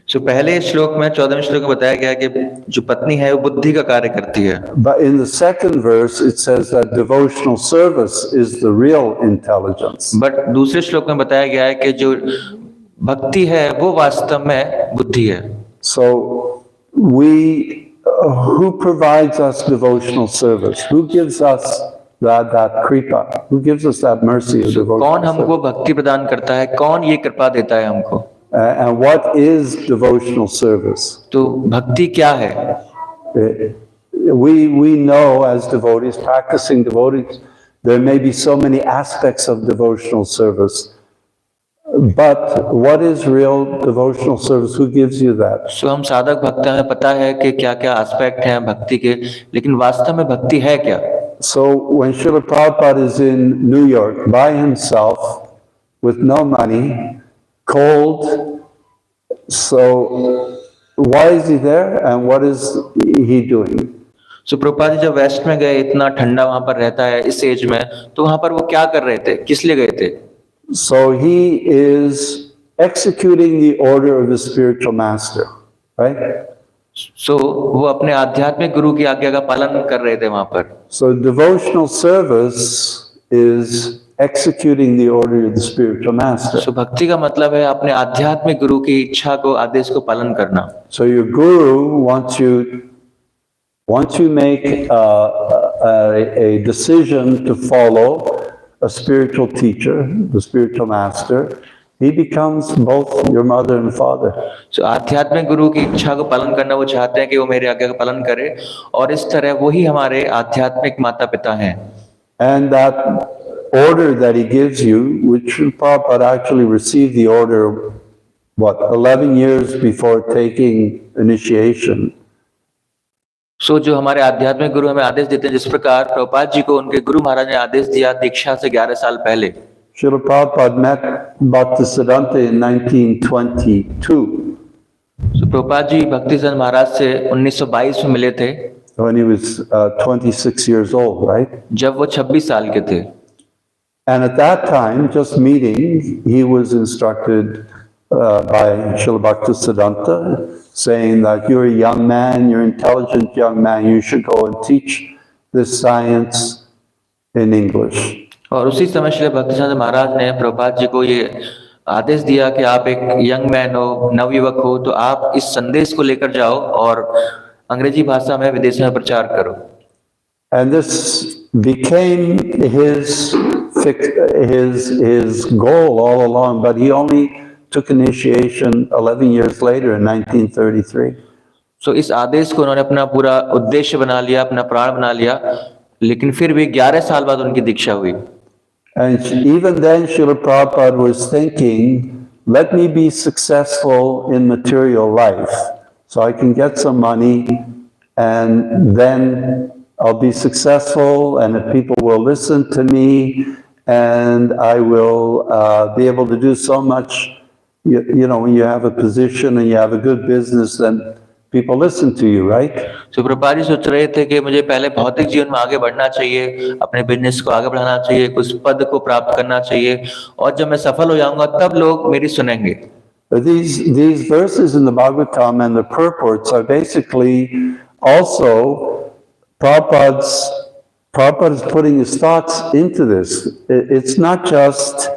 B: सो पहले श्लोक में 14वें श्लोक में बताया गया कि जो पत्नी है वो बुद्धि का कार्य करती है,
A: But in the second verse it says that devotional service is the real intelligence.
B: But दूसरे श्लोक में बताया गया है कि जो भक्ति है वो वास्तव में बुद्धि है।
A: So who provides us devotional service? Who gives us that kripa? Who gives us that mercy of devotional
B: कौन हमको
A: service?
B: भक्ति प्रदान करता है, कौन ये कृपा देता है हमको?
A: And what is devotional service?
B: तो भक्ति क्या है?
A: We know as devotees, practicing devotees, there may be so many aspects of devotional service. But what is real devotional service? Who gives you that?
B: सो हम साधक भक्त हमें पता है कि क्या क्या एस्पेक्ट हैं भक्ति के, लेकिन वास्तव में भक्ति है क्या?
A: So when Srila Prabhupada is in New York by himself with no money, cold, so why is he there and what is he doing?
B: सो प्रभुपाद जी जब वेस्ट में गए, इतना ठंडा वहां पर रहता है इस एज में, तो वहां पर वो क्या कर रहे थे, किस लिए गए थे?
A: So he is executing the order of the spiritual master, right?
B: सो वो अपने आध्यात्मिक गुरु की आज्ञा का पालन कर रहे थे वहां पर।
A: So devotional service is executing the order of the spiritual master.
B: सो भक्ति का मतलब है अपने आध्यात्मिक गुरु की इच्छा को, आदेश को पालन करना।
A: So your guru once you make a decision to follow a spiritual teacher, the spiritual master, he becomes both your mother and father.
B: सो आध्यात्मिक गुरु की इच्छा को पालन करना, वो चाहते हैं कि वो मेरी आज्ञा का पालन करे और इस तरह वही हमारे आध्यात्मिक माता पिता हैं।
A: And that order that he gives you, which Prabhupada actually received the order, 11 years before taking initiation.
B: सो जो हमारे आध्यात्मिक गुरु हमें आदेश देते हैं, जिस प्रकार प्रभुपाद जी को उनके गुरु महाराज ने आदेश दिया दीक्षा से 11 साल पहले।
A: Srila Prabhupada met Bhaktisiddhanta in 1922
B: सो प्रभुपाद जी भक्तिसिद्धांत महाराज से 1922 में मिले थे,
A: when he was 26 years old, right?
B: जब वो 26 साल के थे।
A: And at that time, just meeting, he was instructed by Srila Bhaktisiddhanta, saying that you're a young man, you're an intelligent young man, you should go and teach this science in English.
B: और उसी समय श्री भक्तिसिद्धांत महाराज ने प्रभुपाद जी को ये आदेश दिया कि आप एक यंग मैन हो, नवयुवक हो, तो आप इस संदेश को लेकर जाओ और अंग्रेजी भाषा में विदेश में प्रचार करो।
A: And this became his goal all along, but he only took initiation 11 years later in 1933.
B: सो इस आदेश को उन्होंने अपना पूरा उद्देश्य बना लिया, अपना प्राण बना लिया, लेकिन फिर भी 11 साल बाद उनकी दीक्षा हुई।
A: And even then, Srila Prabhupada was thinking, let me be successful in material life, so I can get some money, and then I'll be successful, and if people will listen to me, and I will be able to do so much. You know, when you have a position and you have a good business, then people listen to you, right?
B: सो प्रभुपाद जी सोच रहे थे कि मुझे पहले भौतिक जीवन में आगे बढ़ना चाहिए, अपने बिजनेस को आगे बढ़ाना चाहिए, कुछ पद को प्राप्त करना चाहिए, और जब मैं सफल हो जाऊंगा तब लोग मेरी सुनेंगे।
A: But these verses in the Bhagwatam and the purports are basically also Prabhupada is putting his thoughts into this. It's not just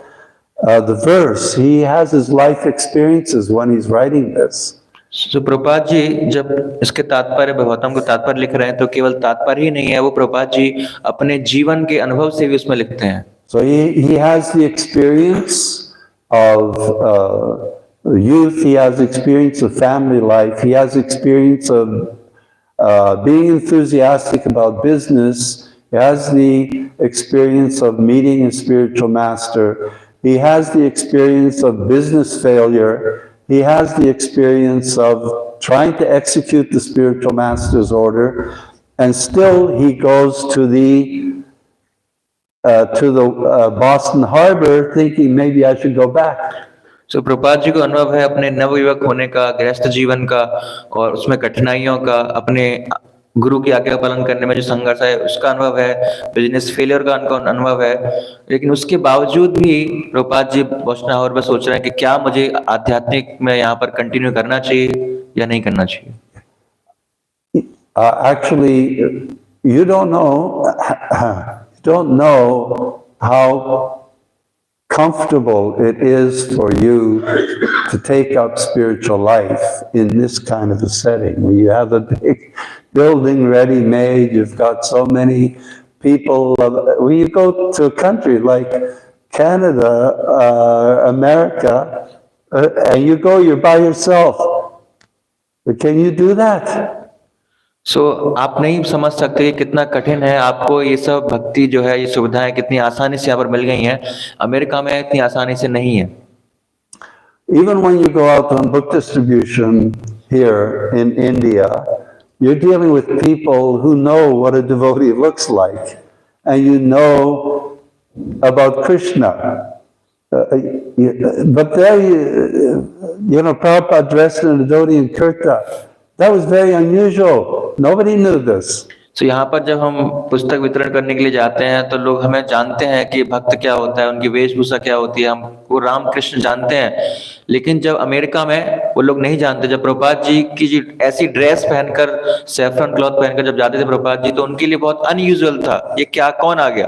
A: the verse. He has his life experiences when he's writing this.
B: सो प्रभुपाद जी जब इसके तात्पर्य भगवतम को तात्पर्य लिख रहे हैं, तो केवल तात्पर्य ही नहीं है, वो प्रभुपाद जी अपने जीवन के अनुभव से भी उसमें लिखते हैं।
A: So he has the experience of youth, he has experience of family life, he has experience of being enthusiastic about business, he has the experience of meeting a spiritual master, he has the experience of business failure, he has the experience of trying to execute the spiritual master's order, and still he goes to the to the Boston Harbor, thinking maybe I should go back.
B: सो प्रभुपाद जी को अनुभव है अपने नवयुवक होने का, गृहस्थ जीवन का और उसमें कठिनाइयों का, अपने गुरु की आज्ञा का पालन करने में जो संघर्ष है उसका अनुभव है, बिजनेस फेलियर का उनका अनुभव है। लेकिन उसके बावजूद भी प्रभुपाद जी बोस्टन हार्बर में सोच रहे हैं कि क्या मुझे आध्यात्मिक में यहाँ पर कंटिन्यू करना चाहिए या नहीं करना चाहिए।
A: Actually, you don't know how comfortable it is for you to take up spiritual life in this kind of a setting, where you have a big building ready-made, you've got so many people. When you go to a country like Canada, America, and you're by yourself. Can you do that?
B: सो आप नहीं समझ सकते कि कितना कठिन है। आपको ये सब भक्ति जो है, ये सुविधाएं कितनी आसानी से यहाँ पर मिल गई हैं, अमेरिका में इतनी आसानी से नहीं है।
A: Even when you go out on book distribution here in India, you're dealing with people who know what a devotee looks like, and you know about Krishna. But there, Prabhupada dressed in a dhoti and kurta. That was very unusual. Nobody knew this.
B: तो यहाँ पर जब हम पुस्तक वितरण करने के लिए जाते हैं तो लोग हमें जानते हैं कि भक्त क्या होता है, उनकी वेशभूषा क्या होती है, हम वो राम कृष्ण जानते हैं। लेकिन जब अमेरिका में वो लोग नहीं जानते। जब प्रभुपाद जी की जी ऐसी ड्रेस पहनकर, सैफरन क्लॉथ पहनकर जब जाते थे प्रभुपाद जी, तो उनके लिए बहुत अनयूजुअल था। ये क्या, कौन आ गया?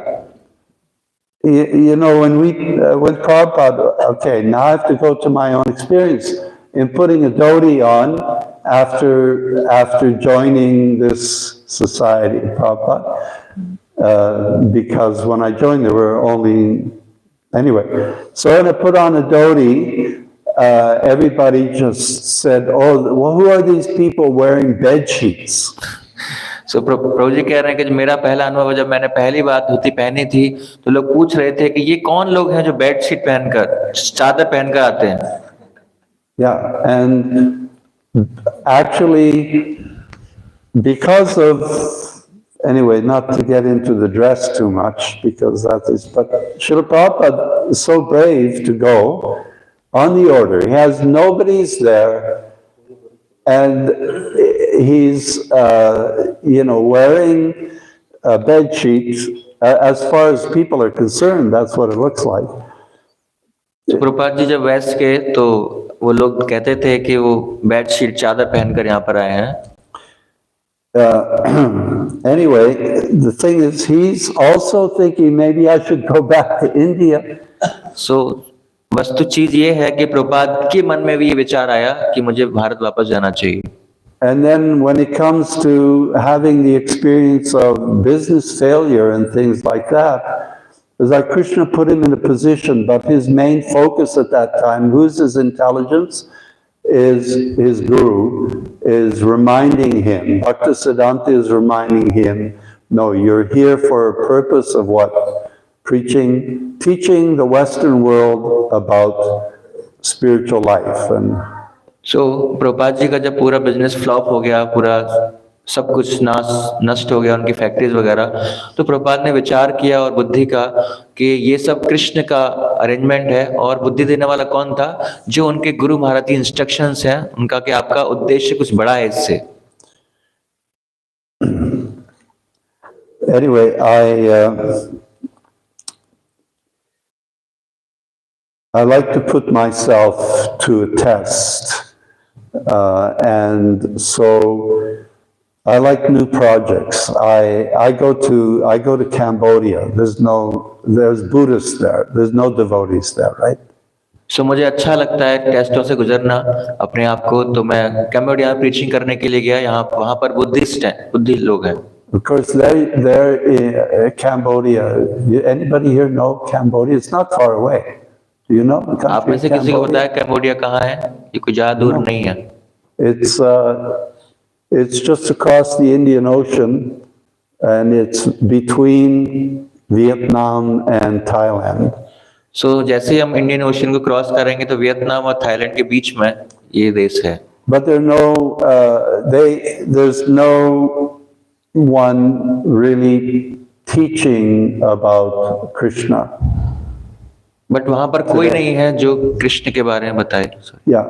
A: When Prabhupada, okay, now I have to go to my own experience in putting a dhoti on after joining this society, Prabhupada, because when I joined there were only, anyway. So when I put on a dhoti, everybody just said, oh, well, who are these people wearing bed sheets?
B: सो प्रभु जी कह रहे हैं कि मेरा पहला अनुभव जब मैंने पहली बार धोती पहनी थी तो लोग पूछ रहे थे कि ये कौन लोग हैं जो बेडशीट पहनकर, चादर पहनकर आते हैं।
A: Yeah, and actually, because of, anyway, not to get into the dress too much, because that is, but Srila Prabhupada is so brave to go on the order. He has nobody's there, and he's, wearing bed sheets. As far as people are concerned, that's what it looks like.
B: Prabhupada ji जब waste के तो वो लोग कहते थे कि वो bedsheet चादर पहनकर यहाँ पर आए हैं।
A: Anyway, the thing is, he's also thinking maybe I should go back to India.
B: So वस्तु चीज ये है कि प्रभुपाद के मन में भी ये विचार आया कि मुझे भारत वापस जाना चाहिए।
A: And then when it comes to having the experience of business failure and things like that, it's like Krishna put him in a position, but his main focus at that time, who's his intelligence, is his guru, is reminding him, Bhaktisiddhanta is reminding him, no, you're here for a purpose of what? Teaching the Western world about spiritual life. And
B: so Prabhupada ji का जब पूरा business flop हो गया, पूरा सब कुछ नष्ट हो गया, उनकी फैक्ट्रीज वगैरह, तो प्रभुपाद ने विचार किया और बुद्धि का कि ये सब कृष्ण का अरेंजमेंट है, और बुद्धि देने वाला कौन था? जो उनके गुरु महाराज की इंस्ट्रक्शंस हैं उनका, कि आपका उद्देश्य कुछ बड़ा है इससे।
A: Anyway, I like to put myself to a test, and so I like new projects. I go to Cambodia. There's Buddhists there. There's no devotees there, right?
B: So मुझे अच्छा लगता है टेस्टों से गुजरना अपने आप को। तो मैं कैम्बोडिया में प्रीचिंग करने के लिए गया। वहाँ पर बुद्धिस्ट हैं, बुद्धि लोग हैं।
A: Of course, there in Cambodia. Anybody here know Cambodia? It's not far away. Do you know?
B: आप में से किसी को पता है कैम्बोडिया कहाँ है? ये कोई ज़्यादा दूर नहीं है।
A: It's just across the Indian Ocean, and it's between Vietnam and Thailand.
B: So जैसे हम इंडियन ओशन को क्रॉस करेंगे तो वियतनाम और थाईलैंड के बीच में ये देश है।
A: But there's no one really teaching about Krishna.
B: But वहां पर कोई नहीं है जो कृष्ण के बारे में बताए.
A: Yeah,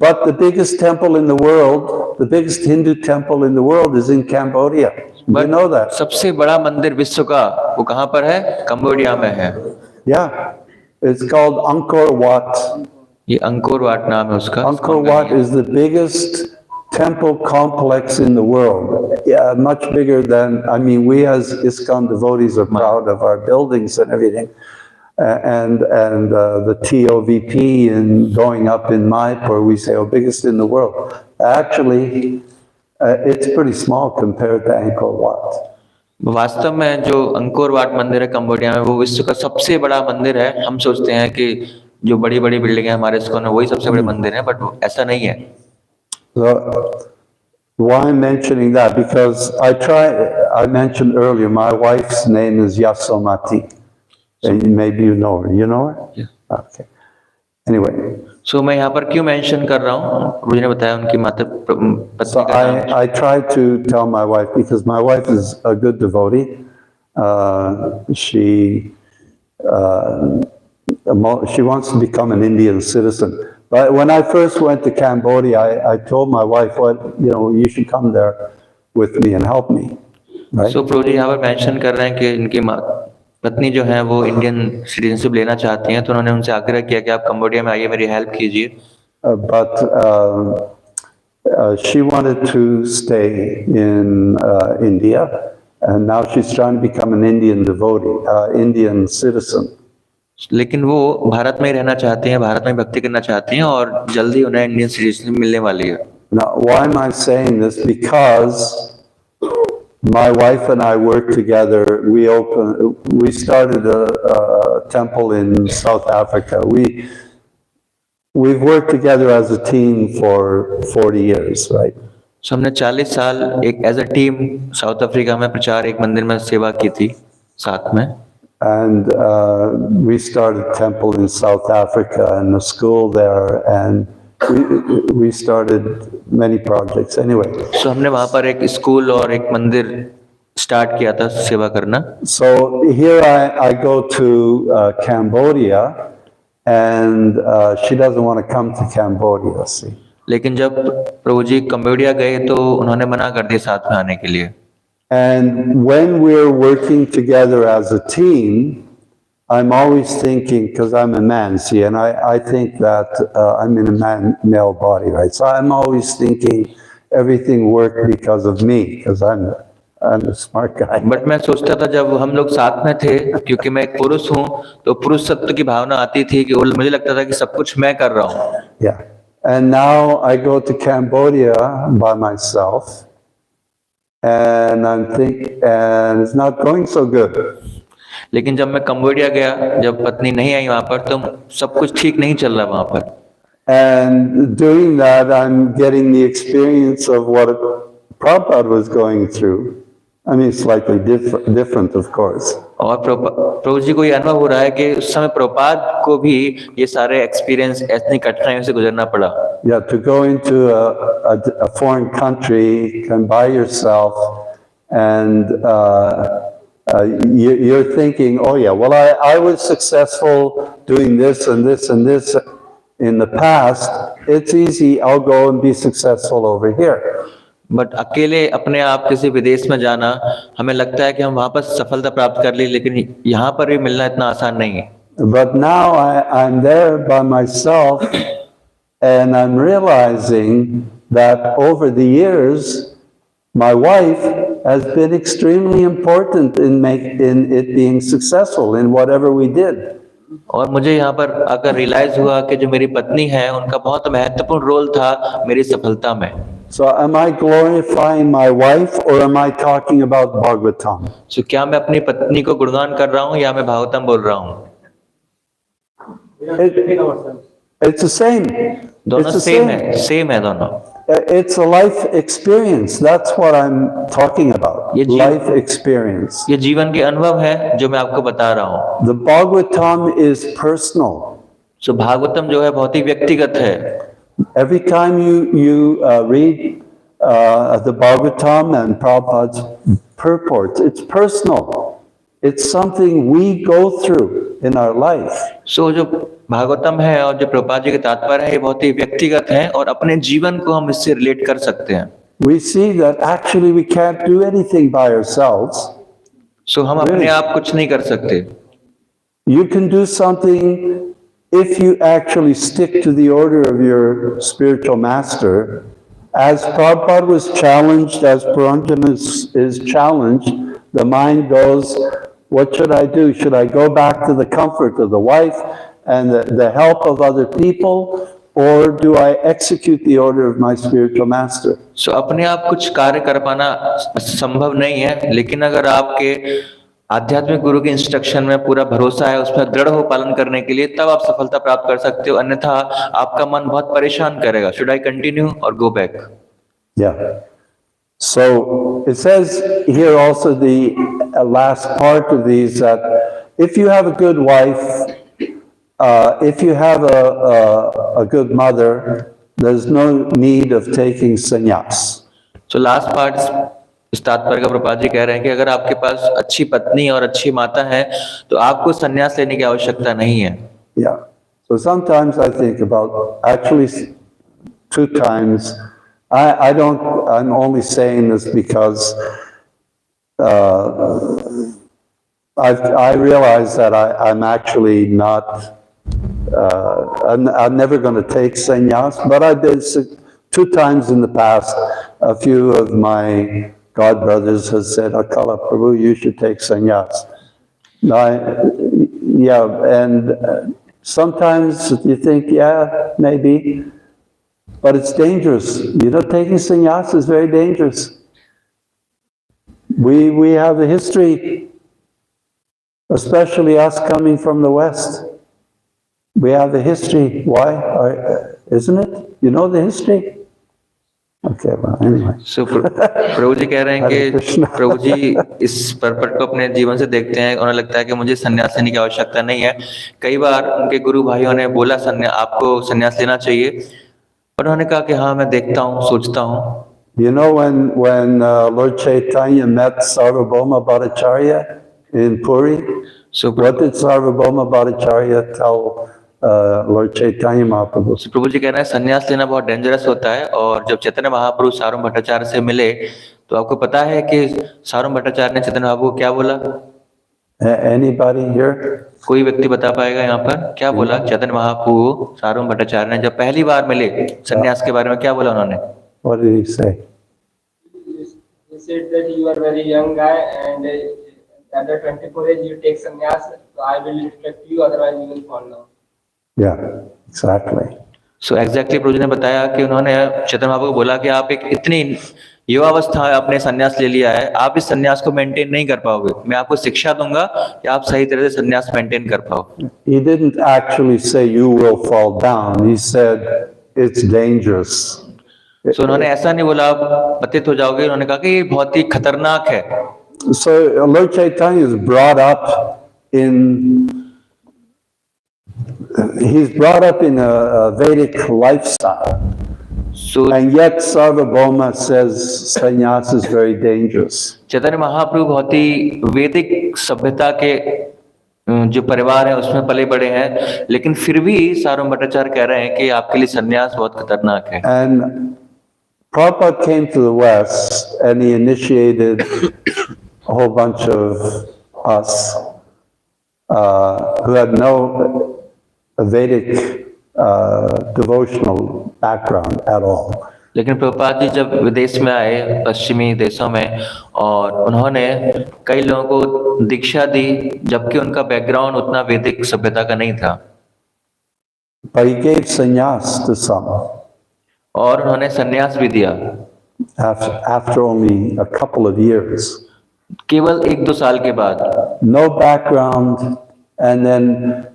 A: but the biggest temple in the world, the biggest Hindu temple in the world is in Cambodia. You know that?
B: सबसे बड़ा मंदिर विश्व का वो कहाँ पर है? कंबोडिया में है.
A: Yeah, it's called Angkor Wat.
B: ये अंकोर वाट नाम है उसका.
A: Angkor Wat is the biggest temple complex in the world. Yeah, much bigger than, I mean, we as ISKCON devotees are proud of our buildings and everything. And the TOVP in going up in Mayapur, we say, oh, biggest in the world. Actually, it's pretty small compared to Angkor Wat.
B: वास्तव में जो Angkor Wat मंदिर है Cambodia में वो विश्व का सबसे बड़ा मंदिर है. हम सोचते हैं कि जो बड़ी बड़ी बिल्डिंग है हमारे ISKCON में वही सबसे बड़े मंदिर है, बट ऐसा नहीं है.
A: So, why I'm mentioning that? Because I mentioned earlier, my wife's name is Yasomati. And maybe you know her. You know her?
B: Yeah.
A: Okay. Anyway.
B: So मैं यहाँ पर क्यों मेंशन कर रहा हूँ? प्रभु जी ने बताया उनकी माता पत्नी
A: So
B: का नाम.
A: I try to tell my wife, because my wife is a good devotee. She wants to become an Indian citizen. But when I first went to Cambodia, I told my wife, well, you should come there with me and help me. Right?
B: So प्रभु जी यहाँ पर mention कर रहे हैं कि इनकी पत्नी जो है वो इंडियन सिटीजनशिप लेना चाहती हैं, तो उन्होंने उनसे आग्रह किया कि आप कंबोडिया में आइए, मेरी हेल्प कीजिए.
A: But she wanted to stay in India, and now she's trying to become an Indian devotee, Indian citizen.
B: लेकिन वो भारत में ही रहना चाहती हैं, भारत में भक्ति करना चाहती हैं और जल्दी उन्हें इंडियन सिटीजनशिप मिलने वाली है.
A: Now, why am I saying this? Because my wife and I worked together. We started a temple in South Africa. We've worked together as a team for 40 years, right?
B: So हमने 40 साल एक as a team South Africa में प्रचार एक मंदिर में सेवा की थी साथ में.
A: And we started a temple in South Africa and a school there, and we started many projects. Anyway.
B: So हमने वहाँ पर एक स्कूल और एक मंदिर स्टार्ट किया था सेवा करना.
A: So here I go to Cambodia, and she doesn't want to come to Cambodia. See.
B: लेकिन जब प्रभु जी कंबोडिया गए तो उन्होंने मना कर दिया साथ में आने के लिए.
A: And when we're working together as a team, I'm always thinking, because I'm a man, see, and I think that I'm in a male body, right? So I'm always thinking everything worked because of me, because I'm a smart guy.
B: But मैं सोचता था जब हम लोग साथ में थे, क्योंकि मैं एक पुरुष हूँ, तो पुरुष सत्व की भावना आती थी कि मुझे लगता था कि सब कुछ मैं कर रहा हूँ.
A: Yeah. And now I go to Cambodia by myself, and and it's not going so good.
B: लेकिन जब मैं कंबोडिया गया, जब पत्नी नहीं आई वहां पर, तो सब कुछ ठीक नहीं चल रहा वहां पर.
A: And doing that, I'm getting the experience of what Prabhupada was going through. I mean, slightly different, of course.
B: और प्रभु जी को ये अनुभव हो रहा है कि उस समय प्रभुपाद को भी ये सारे एक्सपीरियंस इतनी कठिनाइयों से गुजरना पड़ा.
A: Yeah, to go into a foreign country and by yourself, and you're thinking, oh yeah, well I was successful doing this and this and this in the past. It's easy, I'll go and be successful over here.
B: But अकेले अपने आप किसी विदेश में जाना, हमें लगता है कि हम वहां पर सफलता प्राप्त कर ली, लेकिन यहाँ पर भी मिलना इतना आसान नहीं है.
A: But now I'm there by myself, and I'm realizing that over the years, my wife has been extremely important in it being successful in whatever we did.
B: और मुझे यहाँ पर आकर रियलाइज हुआ कि जो मेरी पत्नी है उनका बहुत महत्वपूर्ण रोल था मेरी सफलता में.
A: So am I glorifying my wife, or am I talking about Bhagwatam?
B: So क्या मैं अपनी पत्नी को गुणगान कर रहा हूँ या मैं भागवतम बोल रहा हूँ?
A: It's the same.
B: दोनों सेम है दोनों.
A: It's a life experience. That's what I'm talking about. Life experience.
B: ये जीवन के अनुभव है जो मैं आपको बता रहा हूँ.
A: The Bhagwatam is personal.
B: So Bhagavatam जो है बहुत ही व्यक्तिगत है.
A: Every time you read the Bhagwatam and Prabhupada's purports, it's personal. it's something we go through in our life.
B: सो जो भागवतम है और जो प्रभुपाद जी के तात्पर्य है ये बहुत ही व्यक्तिगत है और अपने जीवन को हम इससे रिलेट कर सकते हैं.
A: We see that actually we can't do anything by ourselves.
B: सो हम अपने आप कुछ नहीं कर सकते.
A: You can do something if you actually stick to the order of your spiritual master. As Prabhupada was challenged, as Puranjan is challenged, the mind goes, what should I do? Should I go back to the comfort of the wife and the help of other people? Or do I execute the order of my spiritual master?
B: सो अपने आप कुछ कार्य कर पाना संभव नहीं है, लेकिन अगर आपके आध्यात्मिक गुरु के इंस्ट्रक्शन में पूरा भरोसा है, उसमें दृढ़ हो पालन करने के लिए, तब आप सफलता प्राप्त कर सकते हो. अन्यथा आपका मन बहुत परेशान करेगा. शुड आई कंटिन्यू और go back?
A: Yeah. So it says here also the last part of these that if you have a good wife, if you have a good mother, there's no need of taking sannyas.
B: So last part इस तात्पर्य का प्रभुपाद जी कह रहे हैं कि अगर आपके पास अच्छी पत्नी और अच्छी माता है तो आपको संन्यास लेने की आवश्यकता नहीं है.
A: Yeah. So sometimes I think about, actually 2 times, I'm only saying this because I realize that I'm actually not, I'm never going to take sannyas, but I did 2 times in the past. A few of my God brothers have said, Akala Prabhu, you should take sannyas. Yeah, and sometimes you think, yeah, maybe, but it's dangerous. You know, taking sannyas is very dangerous. We have a history, especially us coming from the West. We have a history. Why? Isn't it? You know the history? Okay, well, anyway.
B: So, प्रभु जी कह रहे हैं कि प्रभु जी इस पर्पट को अपने जीवन से देखते हैं. उन्हें लगता है कि मुझे संन्यास लेने की आवश्यकता नहीं है. कई बार उनके गुरु भाइयों ने बोला आपको संन्यास लेना चाहिए, और उन्होंने कहा कि हाँ मैं देखता हूँ, सोचता हूँ.
A: You know when Lord Chaitanya met Sarvabhauma Bhattacharya in Puri? So what did Sarvabhauma Bhattacharya tell Lord Chaitanya Mahaprabhu?
B: So प्रभु जी कह रहे हैं संन्यास लेना बहुत डेंजरस होता है, और जब चैतन्य महाप्रभु सार्वभौम भट्टाचार्य से मिले तो आपको पता है कि सार्वभौम भट्टाचार्य ने चैतन्य महाप्रभु को क्या बोला?
A: Anybody here?
B: कोई व्यक्ति बता पाएगा यहाँ पर क्या बोला चैतन्य महाप्रभु सार्वभौम भट्टाचार्य ने जब पहली बार मिले? संन्यास के बारे में क्या बोला उन्होंने?
A: What did he say?
D: He said that you are very young guy and under 24 age you take sannyas, so I will respect you, otherwise you will fall down.
A: Yeah, exactly.
B: So exactly प्रभु जी ने बताया कि उन्होंने चैतन्य महाप्रभु को बोला कि आप एक इतनी युवावस्था में आपने संन्यास ले लिया है, आप इस संन्यास को मेंटेन नहीं कर पाओगे. मैं आपको शिक्षा दूंगा कि आप सही तरह से संन्यास मेंटेन कर पाओ.
A: He didn't actually say you will fall down. He said it's dangerous.
B: So उन्होंने ऐसा नहीं बोला आप पतित हो जाओगे, उन्होंने कहा कि ये बहुत ही खतरनाक है.
A: So Lord Chaitanya is brought up in a Vedic lifestyle.
B: So
A: And yet Sarvabhauma says sannyas is very dangerous.
B: Chaitanya Mahaprabhu बहुत ही वैदिक सभ्यता के जो परिवार है उसमें पले बड़े हैं, लेकिन फिर भी सार्वभौम भट्टाचार्य कह रहे हैं कि आपके लिए संन्यास बहुत खतरनाक है.
A: And Prabhupada came to the West and he initiated a whole bunch of us who had no Vedic devotional background at all.
B: लेकिन प्रभुपाद जी जब विदेश में आए पश्चिमी देशों में, और उन्होंने कई लोगों को दीक्षा दी जबकि उनका बैकग्राउंड उतना वैदिक सभ्यता का नहीं था.
A: But he gave sannyas to some
B: और उन्होंने संन्यास भी दिया
A: after only a couple of years.
B: केवल 1-2 साल के बाद.
A: No background. And then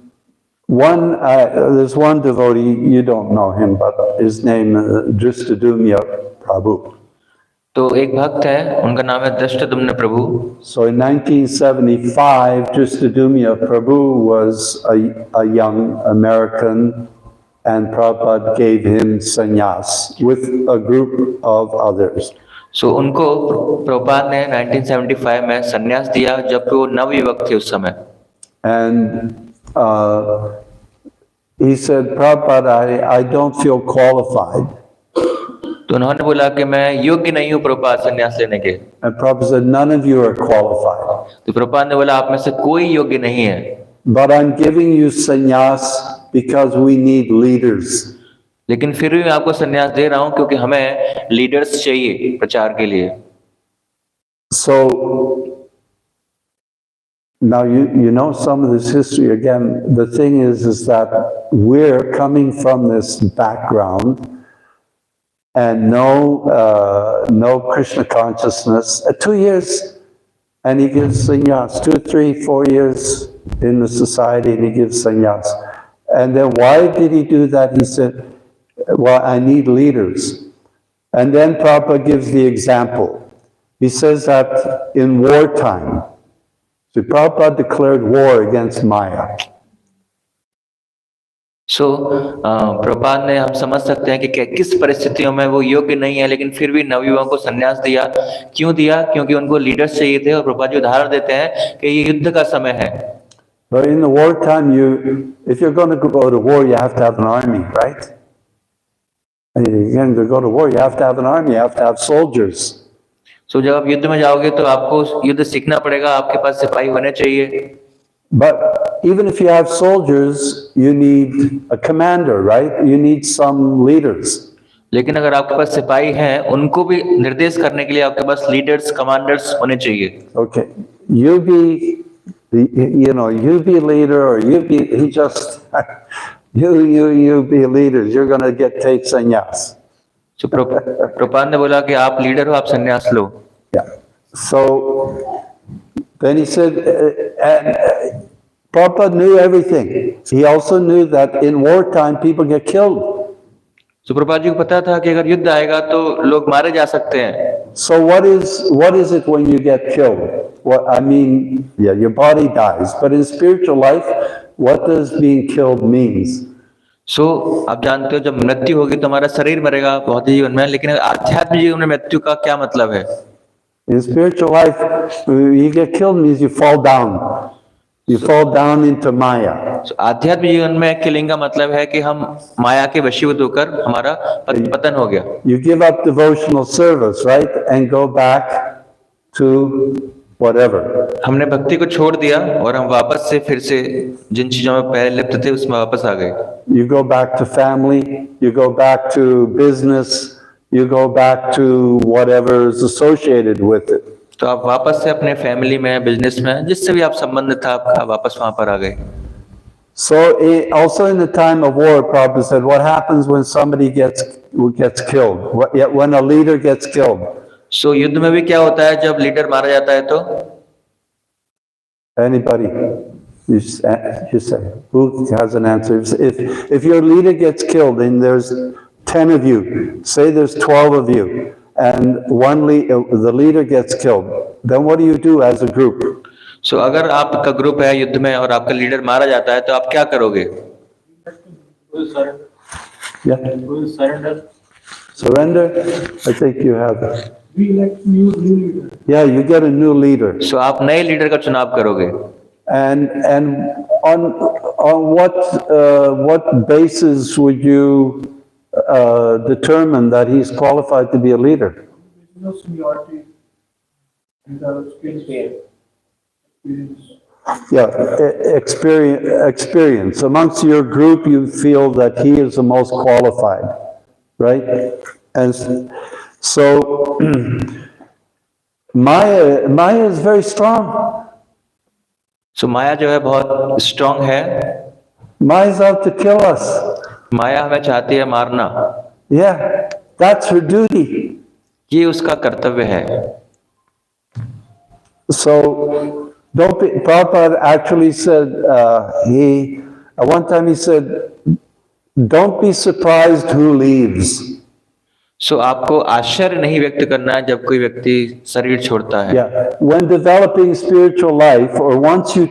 A: there's one devotee, you don't know him, but his name Dristadumya Prabhu.
B: तो एक भक्त है, उनका नाम है दृष्टद्युम्न प्रभु.
A: So in 1975, Dristadumya Prabhu was a young American, and Prabhupada gave him sannyas with a group of others.
B: सो उनको प्रभुपाद ने 1975 में संन्यास दिया जब वो नवयुवक थे उस समय।
A: And he said, Prabhupada, I don't feel qualified.
B: तो उन्होंने बोला कि मैं योग्य नहीं हूँ प्रभुपाद संन्यास लेने के।
A: And Prabhupada said, none of you are qualified.
B: तो प्रभुपाद ने बोला आप में से कोई योग्य नहीं है,
A: But I'm giving you sannyas because we need leaders.
B: लेकिन फिर भी मैं आपको संन्यास दे रहा हूँ क्योंकि हमें लीडर्स चाहिए प्रचार के लिए।
A: So now you know some of this history. Again, the thing is that we're coming from this background and no Krishna consciousness. 2 years, and he gives sannyas. 2, 3, 4 years in the society, and he gives sannyas. And then why did he do that? He said, well, I need leaders. And then Prabhupada gives the example. He says that in wartime, so Prabhupada declared war against Maya.
B: सो प्रभुपाद ने हम समझ सकते हैं कि किस परिस्थितियों में वो योग्य नहीं है, लेकिन फिर भी नवयुवकों को संन्यास दिया। क्यों दिया? क्योंकि उनको लीडर्स चाहिए थे। और प्रभुपाद जी उदाहरण देते हैं कि ये युद्ध का समय है।
A: But in the wartime, if you're going to go to war, you have to have an army, right? And you're going to go to war, you have to have an army, you have to have soldiers.
B: सो जब आप युद्ध में जाओगे तो आपको युद्ध सीखना पड़ेगा, आपके पास सिपाही होने चाहिए।
A: But even if you have soldiers, you need a commander, right? You need some leaders.
B: लेकिन अगर आपके पास सिपाही हैं, उनको भी निर्देश करने के लिए आपके पास लीडर्स, कमांडर्स होने चाहिए।
A: Okay, you be leader, or you be leaders. You're going to take sannyas.
B: So Prabhupada ने बोला कि आप लीडर हो, आप संन्यास लो।
A: Yeah. So then he said, and Prabhupada knew everything. He also knew that in wartime people get killed.
B: So Prabhupada ji को पता था कि अगर युद्ध आएगा तो लोग मारे जा सकते हैं।
A: So what is it when you get killed? What I mean, yeah, your body dies, but in spiritual life, what does being killed means?
B: So आप जानते हो जब मृत्यु होगी तो हमारा शरीर मरेगा भौतिक जीवन में, लेकिन आध्यात्मिक जीवन में मृत्यु का क्या मतलब है?
A: In spiritual life, you get killed means you fall down. You fall down into Maya.
B: So आध्यात्मिक जीवन में killing का मतलब है कि हम माया के वशीभूत होकर हमारा पतन हो गया।
A: You give up devotional service, right, and go back to whatever.
B: हमने भक्ति को छोड़ दिया और हम वापस से फिर से जिन चीजों में पहले लिप्त थे उसमें वापस आ गए।
A: You go back to family, you go back to business, you go back to whatever is associated with it.
B: तो आप वापस से अपने फैमिली में, बिजनेस में, जिससे भी आप संबंध था आपका, वापस वहां पर आ गए।
A: So also in the time of war, Prabhupada said, what happens when somebody gets killed? When a leader gets killed?
B: So युद्ध में भी क्या होता है जब लीडर मारा जाता है तो?
A: Anybody? You say. Who has an answer? If your leader gets killed and there's 10 of you, say there's 12 of you, and the leader gets killed, then what do you do as a group?
B: So अगर आपका group है युद्ध में और आपका leader मारा जाता है तो आप क्या करोगे?
A: Yeah.
C: Surrender.
A: Surrender? I think you have it.
E: We elect new leader.
A: Yeah, you get a new leader.
B: So आप नए लीडर का चुनाव करोगे।
A: And on what basis would you determine that he's qualified to be a leader?
E: No seniority and experience.
A: Yeah, experience. Amongst your group, you feel that he is the most qualified, right? And so Maya is very strong.
B: So माया जो है बहुत strong है।
A: Maya is out to kill us.
B: माया हमें चाहती है मारना।
A: Yeah, that's her duty.
B: ये उसका कर्तव्य है।
A: So Prabhupada actually said, one time he said, don't be surprised who leaves.
B: So आपको आश्चर्य नहीं व्यक्त करना है जब कोई व्यक्ति शरीर छोड़ता है।
A: Yeah, when developing spiritual life, or once you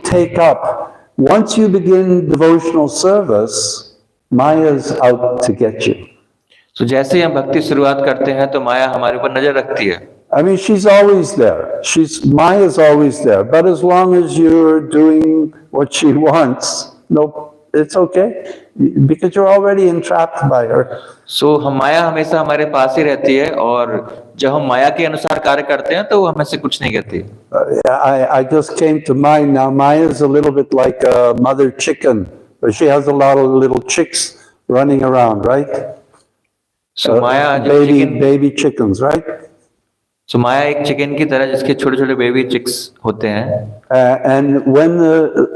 A: begin devotional service, Maya is out to get you.
B: So जैसे ही हम भक्ति शुरुआत करते हैं तो माया हमारे ऊपर नजर रखती है।
A: I mean, she's always there. Maya's always there. But as long as you're doing what she wants, no, it's okay. Because you're already entrapped by her.
B: सो हम माया हमेशा हमारे पास ही रहती है, और जब हम माया के अनुसार कार्य करते हैं तो वो हमें से कुछ नहीं कहती।
A: I just came to mind now. Maya's a little bit like a mother chicken, but she has a lot of little chicks running around, right?
B: सो माया जो
A: baby chickens, right?
B: सो माया एक चिकन की तरह जिसके छोटे छोटे बेबी चिक्स होते हैं।
A: And when the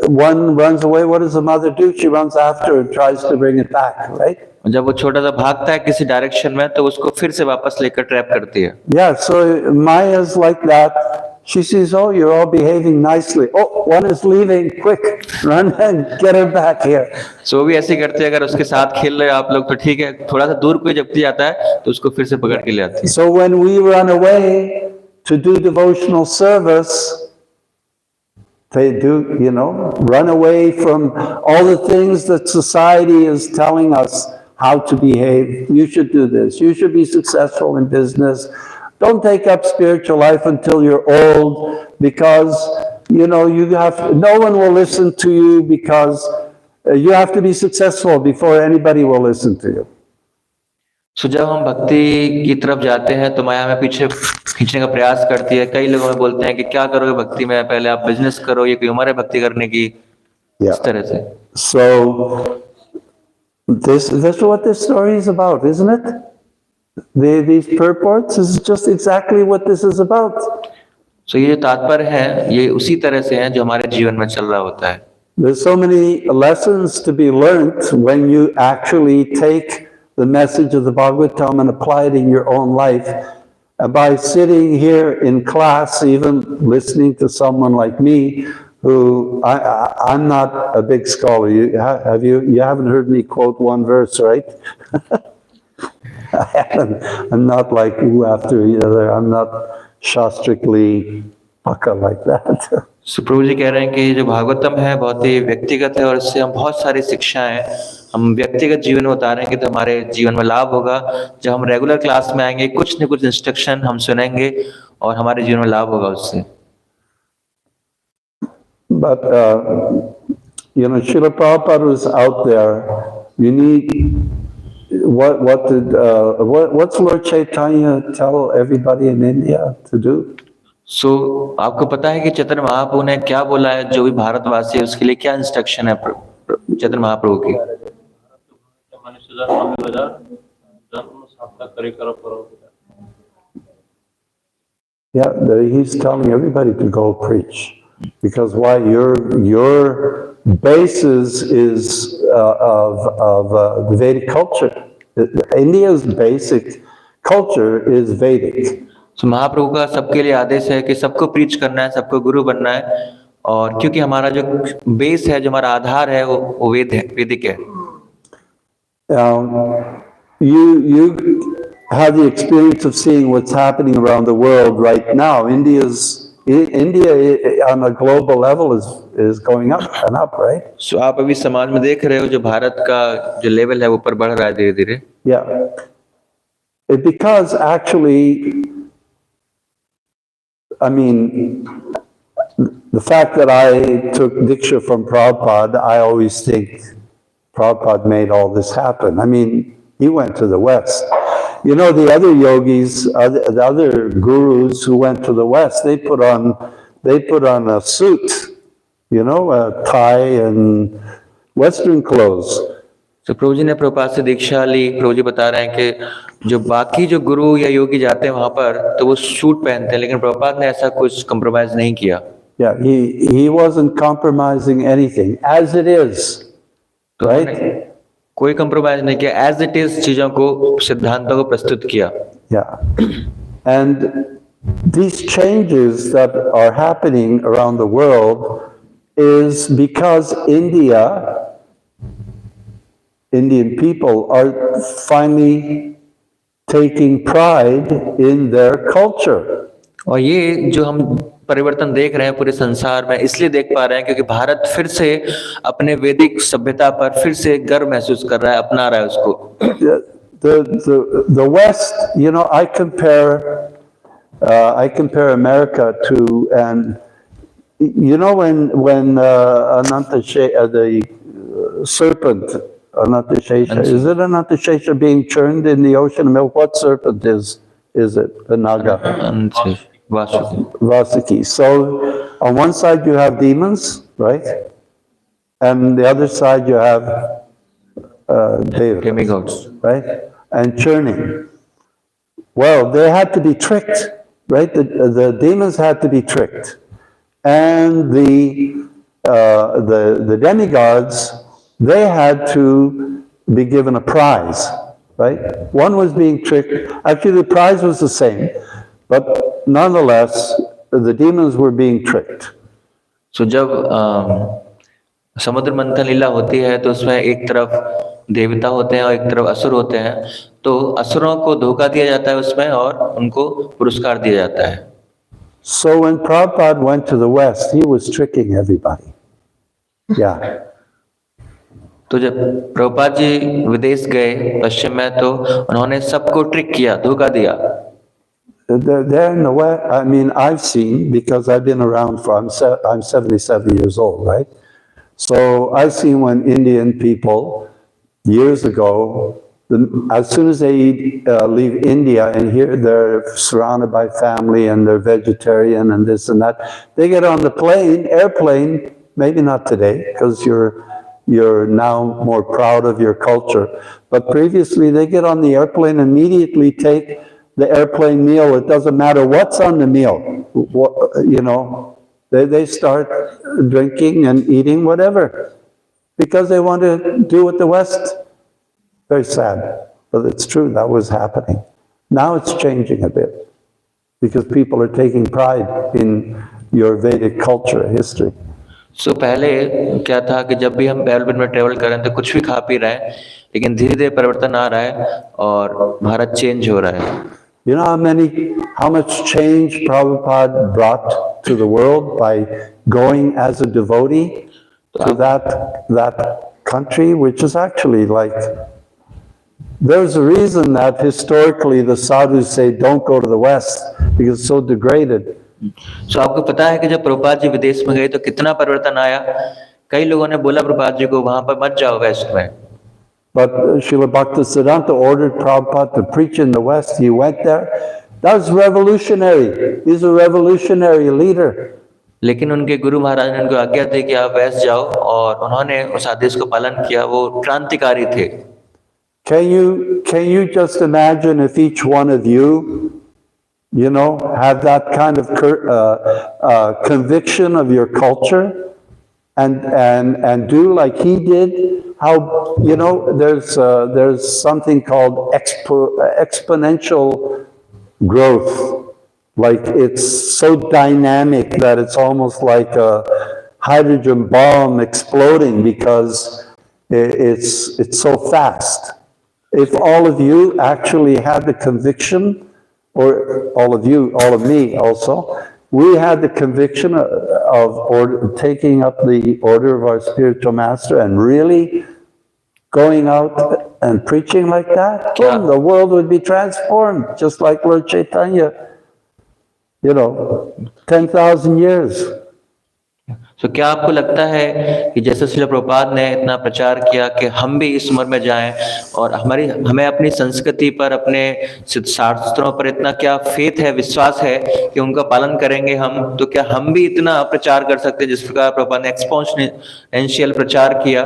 A: one runs away, what does the mother do? She runs after and tries to bring it back, right?
B: जब वो छोटा सा भागता है किसी डायरेक्शन में तो उसको फिर से वापस लेकर ट्रैप करती है।
A: Yeah, so Maya's like that. She sees, oh, you're all behaving nicely. Oh, one is leaving. Quick, run and get her back here.
B: सो भी ऐसे करते हैं, अगर उसके साथ खेल रहे हो आप लोग तो ठीक है, थोड़ा सा दूर कोई जब जाता है तो उसको फिर से पकड़ के ले आती है।
A: So when we run away to do devotional service, they do, run away from all the things that society is telling us how to behave. You should do this. You should be successful in business. Don't take up spiritual life until you're old, because, no one will listen to you, because you have to be successful before anybody will listen to you.
B: सो जब हम भक्ति की तरफ जाते हैं तो माया हमें पीछे खींचने का प्रयास करती है। कई लोग हमें बोलते हैं कि क्या करोगे भक्ति में, पहले आप बिजनेस करो, ये कोई उम्र है भक्ति करने की। इस तरह से।
A: So that's what this story is about, isn't it? These purports is just exactly what this is about.
B: सो ये जो तात्पर्य है ये उसी तरह से है जो हमारे जीवन में चल रहा होता है।
A: There's so many lessons to be learned when you actually take the message of the Bhagwatam and apply it in your own life. By sitting here in class, even listening to someone like me, who I'm not a big scholar. You haven't heard me quote one verse, right? I'm not like after the other. I'm not shastrically paka like that.
B: सो प्रभु जी कह रहे हैं कि जो भागवतम है बहुत ही व्यक्तिगत है, और इससे हम बहुत सारी शिक्षाएं हम व्यक्तिगत जीवन में उतारेंगे तो हमारे जीवन में लाभ होगा। जब हम रेगुलर क्लास में आएंगे कुछ न कुछ इंस्ट्रक्शन हम सुनेंगे और हमारे जीवन में लाभ होगा उससे।
A: But Srila Prabhupada was out there. You need what's Lord Chaitanya tell everybody in India to do?
B: सो आपको पता है कि चैतन्य महाप्रभु ने क्या बोला है, जो भी भारतवासी है उसके लिए क्या इंस्ट्रक्शन है चैतन्य महाप्रभु की?
A: Yeah, he's telling everybody to go preach, because why? Your basis is of the Vedic culture. India's basic culture is Vedic.
B: सो महाप्रभु का सबके लिए आदेश है कि सबको प्रीच करना है, सबको गुरु बनना है, और क्योंकि हमारा जो बेस है, जो हमारा आधार है वो वेद है, वैदिक है।
A: You have the experience of seeing what's happening around the world right now. India on a global level is going up and up, right?
B: सो आप अभी समाज में देख रहे हो जो भारत का जो लेवल है वो ऊपर बढ़ रहा है धीरे धीरे।
A: Yeah, because actually, I mean, the fact that I took Diksha from Prabhupada, I always think Prabhupada made all this happen. I mean, he went to the West. The other yogis, the other gurus who went to the West, they put on a suit, a tie and Western clothes.
B: तो प्रभु जी ने प्रभुपाद से दीक्षा ली। प्रभु जी बता रहे हैं कि जो बाकी जो गुरु या योगी जाते हैं वहां पर तो वो सूट पहनते हैं, लेकिन प्रभुपाद ने ऐसा कुछ कॉम्प्रोमाइज नहीं किया।
A: Yeah, he wasn't compromising anything, as it is, right?
B: कोई कॉम्प्रोमाइज नहीं किया, एज इट इज चीजों को, सिद्धांतों को प्रस्तुत किया।
A: Yeah, and these changes that are happening around the world is because Indian people are finally taking pride in their culture.
B: और ये जो हम परिवर्तन देख रहे हैं पूरे संसार में इसलिए देख पा रहे हैं क्योंकि भारत फिर से अपने वैदिक सभ्यता पर फिर से गर्व महसूस कर रहा है, अपना रहा है उसको।
A: The West, I compare I compare America to, and you know when the serpent, Anantashesha, is it Anantashesha being churned in the ocean of milk? What serpent is it? A Naga?
B: Vasuki.
A: Vasuki. So on one side you have demons, right? And the other side you have devas,
B: Demigods.
A: right? And churning. Well, they had to be tricked, right? The demons had to be tricked. And the demigods, they had to be given a prize, right? One was being tricked. Actually, the prize was the same, but nonetheless, the demons were being tricked.
B: So जब समुद्र मंथन लीला होती है तो उसमें एक तरफ देवता होते हैं और एक तरफ असुर होते हैं, तो असुरों को धोखा दिया जाता है उसमें और उनको पुरस्कार दिया जाता है.
A: So when Prabhupada went to the West, he was tricking everybody. Yeah.
B: तो जब प्रभुपाद जी विदेश गए पश्चिम में, तो उन्होंने सबको ट्रिक किया, धोखा दिया.
A: There in the West, I mean, I've seen, because I've been around I'm 77 years old, right? So I've seen when Indian people, years ago, as soon as they leave India and here they're surrounded by family and they're vegetarian and this and that, they get on the airplane, maybe not today, because you're now more proud of your culture, but previously they get on the airplane and immediately take the airplane meal. It doesn't matter what's on the meal, you know, they start drinking and eating whatever because they want to do what the West. Very sad, but it's true, that was happening. Now it's changing a bit because people are taking pride in your Vedic culture, history.
B: So पहले क्या था कि जब भी हम airplane में travel कर रहे हैं तो कुछ भी खा पी रहे हैं, लेकिन धीरे धीरे परिवर्तन आ रहा है और भारत चेंज हो रहा है.
A: You know how much change Prabhupada brought to the world by going as a devotee to that country, which is actually like, there's a reason that historically the sadhus say don't go to the West because it's so degraded.
B: So आपको पता है कि जब प्रभुपाद जी विदेश में गए तो कितना परिवर्तन आया. कई लोगों ने बोला प्रभुपाद जी को वहां पर मत जाओ वेस्ट में.
A: But Srila Bhaktisiddhanta ordered Prabhupada to preach in the West. He went there. That was revolutionary. He's a revolutionary leader.
B: लेकिन उनके गुरु महाराज ने उनको आज्ञा दी कि आप वेस्ट जाओ और उन्होंने उस आदेश को पालन किया. वो क्रांतिकारी थे.
A: Can you just imagine if each one of you, you know, had that kind of conviction of your culture and do like he did? How, you know, there's something called exponential growth. Like it's so dynamic that it's almost like a hydrogen bomb exploding because it's so fast. If all of you actually had the conviction, or all of me also, we had the conviction of taking up the order of our spiritual master and really going out and preaching like that, boom, the world would be transformed, just like Lord Chaitanya, you know, 10,000 years.
B: So क्या आपको लगता है कि जैसे श्रील प्रभुपाद ने इतना प्रचार किया कि हम भी इस उम्र में जाएं और हमें अपनी संस्कृति पर, अपने शास्त्रों पर इतना क्या फेथ है, विश्वास है कि उनका पालन करेंगे हम, तो क्या हम भी इतना प्रचार कर सकते हैं जिस प्रकार प्रभुपाद ने एक्सपोनेंशियल प्रचार किया,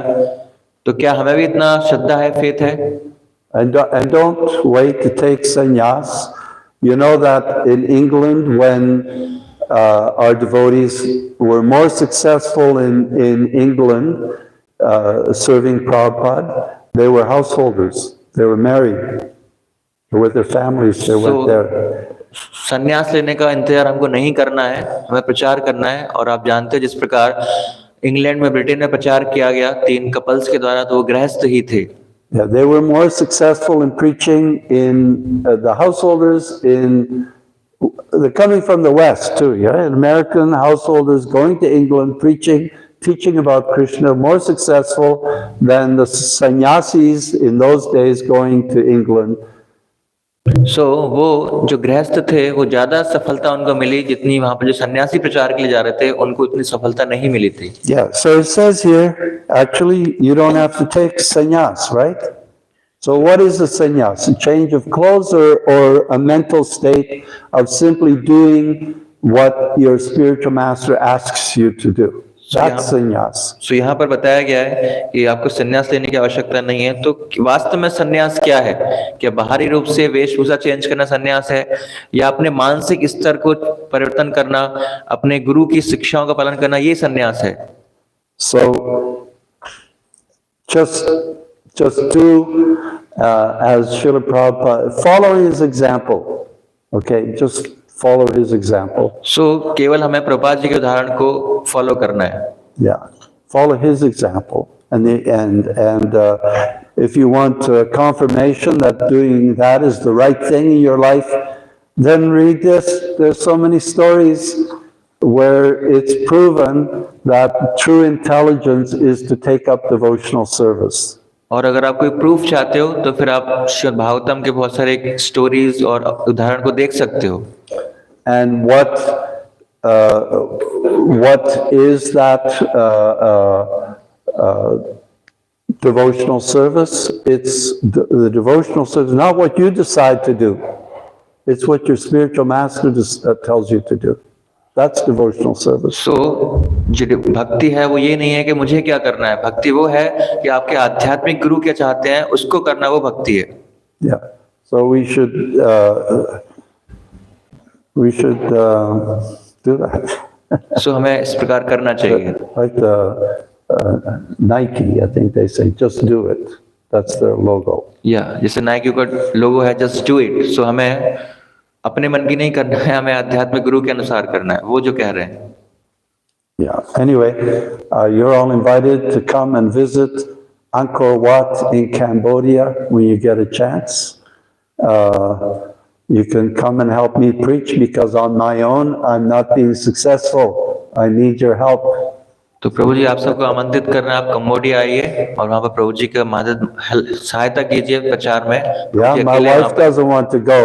B: तो क्या हमें भी इतना श्रद्धा है, फेथ है?
A: And don't wait to take sannyas. You know that in England, when our devotees were more successful in England serving Prabhupada, they were householders, they were married, with their families, they went there.
B: संन्यास लेने का इंतजार हमको नहीं करना है, हमें प्रचार करना है. और आप जानते हैं जिस प्रकार इंग्लैंड में, ब्रिटेन में प्रचार किया गया 3 कपल्स के द्वारा, तो वो गृहस्थ ही थे.
A: Yeah, they were more successful in preaching in the householders they're coming from the West too, yeah? American householders going to England, preaching, teaching about Krishna, more successful than the sannyasis in those days going to England,
B: सो वो जो गृहस्थ थे वो ज्यादा सफलता उनको मिली जितनी वहां पर जो सन्यासी प्रचार के लिए जा रहे थे उनको इतनी सफलता नहीं मिली थी।
A: Yeah, so it says here, actually, you don't have to take sannyas, right? So what is a sannyas? A change of clothes or a mental state of simply doing what your spiritual master asks you to do? That's sannyas.
B: सो यहाँ पर बताया गया है कि आपको सन्यास लेने की आवश्यकता नहीं है। तो वास्तव में सन्यास क्या है? क्या बाहरी रूप से वेशभूषा चेंज करना सन्यास है, या अपने मानसिक स्तर को परिवर्तन करना, अपने गुरु की शिक्षाओं का पालन करना, ये सन्यास है?
A: So just do as Srila Prabhupada, follow his example. Okay, just follow his example.
B: सो केवल हमें प्रभुपाद जी के उदाहरण को फॉलो करना है।
A: Yeah, follow his example. And if you want confirmation that doing that is the right thing in your life, then read this. There's so many stories where it's proven that true intelligence is to take up devotional service.
B: और अगर आप कोई proof चाहते हो तो फिर आप श्रीमद् भागवतम के बहुत सारे स्टोरीज और उदाहरण को देख सकते हो।
A: And what is that devotional service? It's the devotional service, not what you decide to do. It's what your spiritual master tells you to do. That's devotional service.
B: सो जो भक्ति है वो ये नहीं है कि मुझे क्या करना है, भक्ति वो है कि आपके आध्यात्मिक गुरु क्या चाहते हैं उसको करना, वो भक्ति है।
A: Yeah. So we should do that.
B: सो हमें इस प्रकार करना चाहिए।
A: Like Nike, I think they say, just do it. That's their logo.
B: या जैसे नाइकी का लोगो है जस्ट डू इट। सो हमें अपने मन की नहीं करना है, हमें आध्यात्मिक गुरु के अनुसार करना है, वो जो कह रहे हैं।
A: Yeah. Anyway, you're all invited to come and visit Angkor Wat in Cambodia when you get a chance. You can come and help me preach because on my own I'm not being successful. I need your help.
B: तो प्रभु जी आप सबको आमंत्रित कर रहे हैं, आप Cambodia आइए और वहाँ पर प्रभु जी का मदद सहायता कीजिए प्रचार में।
A: Yeah, my wife doesn't want to go,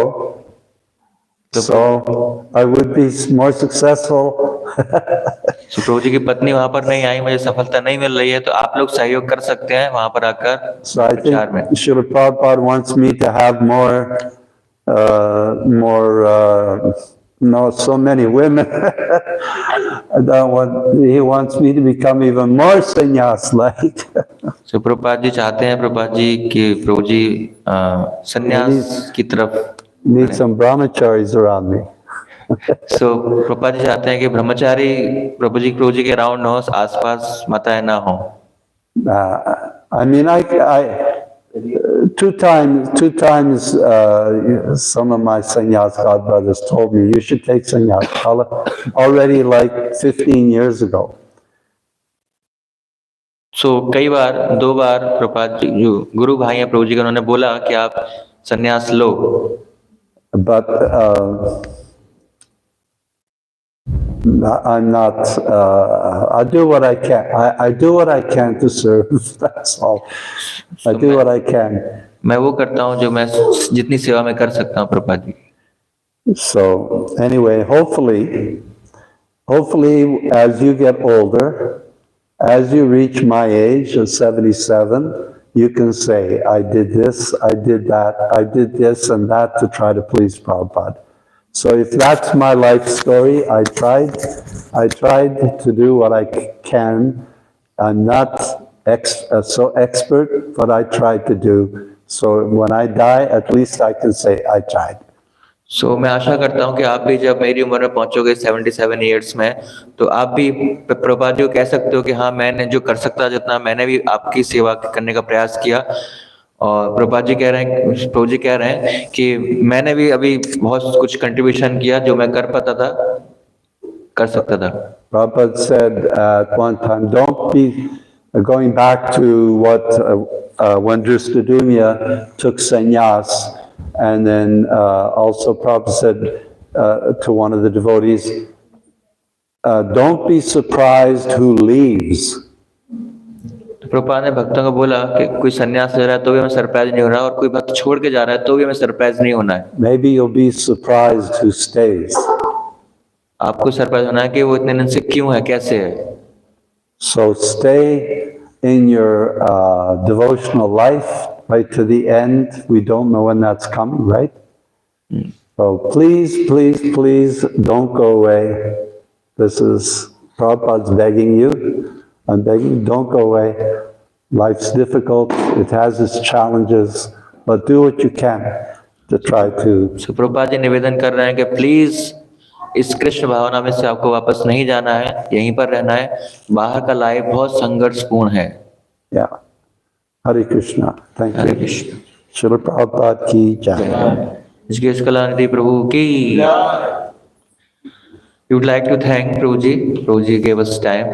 A: so I would be more successful.
B: तो प्रभु जी की पत्नी वहाँ पर नहीं आई, मुझे सफलता नहीं मिल रही है, तो आप लोग सहयोग कर सकते हैं वहाँ पर आकर
A: So I
B: प्रचार में।
A: think Srila Prabhupada wants me to have so many women. He wants me to become even more sannyas-like.
B: So Prabhupada ji चाहते हैं, प्रभुपाद जी कि प्रभु जी सन्यास की तरफ
A: Need some brahmacharis around me.
B: सो प्रभुपाद जी चाहते हैं कि ब्रह्मचारी प्रभु जी के अराउंड हो, आसपास माताएं ना हो।
A: I mean, two times, some of my sannyas godbrothers told me, you should take sannyas, already like 15 years ago.
B: सो कई बार, 2 बार प्रभुपाद जी जो गुरु भाई हैं प्रभु जी के, उन्होंने बोला कि आप सन्यास लो।
A: But I'm not, I do what I can. I do what I can to serve, that's all. I do what I can.
B: मैं वो करता हूँ जो मैं जितनी सेवा में कर सकता हूँ Prabhupada ji.
A: So anyway, hopefully as you get older, as you reach my age of 77, you can say, I did this, I did that, I did this and that to try to please Prabhupada. So if that's my life story, I tried to do what I can. I'm not so expert, but I tried to do. So when I die, at least I can say I tried.
B: सो मैं आशा करता हूँ कि आप भी जब मेरी उम्र में पहुंचोगे 77 ईयर्स में, तो आप भी प्रभुपाद जी को कह सकते हो कि हाँ मैंने जो कर सकता जितना मैंने भी आपकी सेवा करने का प्रयास किया। और प्रभुपाद जी कह रहे हैं, प्रभु जी कह रहे हैं कि मैंने भी अभी बहुत कुछ कंट्रीब्यूशन किया जो मैं कर पाता था, कर सकता था।
A: Prabhupada said at one time, don't be going back to what when Dristadumya took sannyas. And then also Prabhupada said to one of the devotees, don't be surprised who leaves.
B: Prabhupada ने भक्तों को बोला कि कोई सन्यास ले रहा है तो भी हमें सरप्राइज नहीं हो रहा, और कोई भक्त छोड़ के जा रहा है तो भी हमें सरप्राइज नहीं होना है।
A: Maybe you'll be surprised who stays.
B: आपको सरप्राइज होना है कि वो इतने दिन से क्यों है, कैसे है।
A: So stay in your devotional life right to the end. We don't know when that's coming, right? So please, please, please don't go away. This is Prabhupada's begging you. I'm begging you, don't go away. Life's difficult. It has its challenges, but do what you can to try to.
B: सो प्रभुपाद जी निवेदन कर रहे हैं कि please इस कृष्ण भावना में से आपको वापस नहीं जाना है, यहीं पर रहना है। बाहर का लाइफ बहुत संघर्षपूर्ण है।
A: Yeah. Hare Krishna. Thank
B: Hare
A: you.
B: Krishna.
A: Srila Prabhupada ki jai.
B: इसके कलानिधि प्रभु की। You would like to thank Prabhuji. Prabhuji gave us time.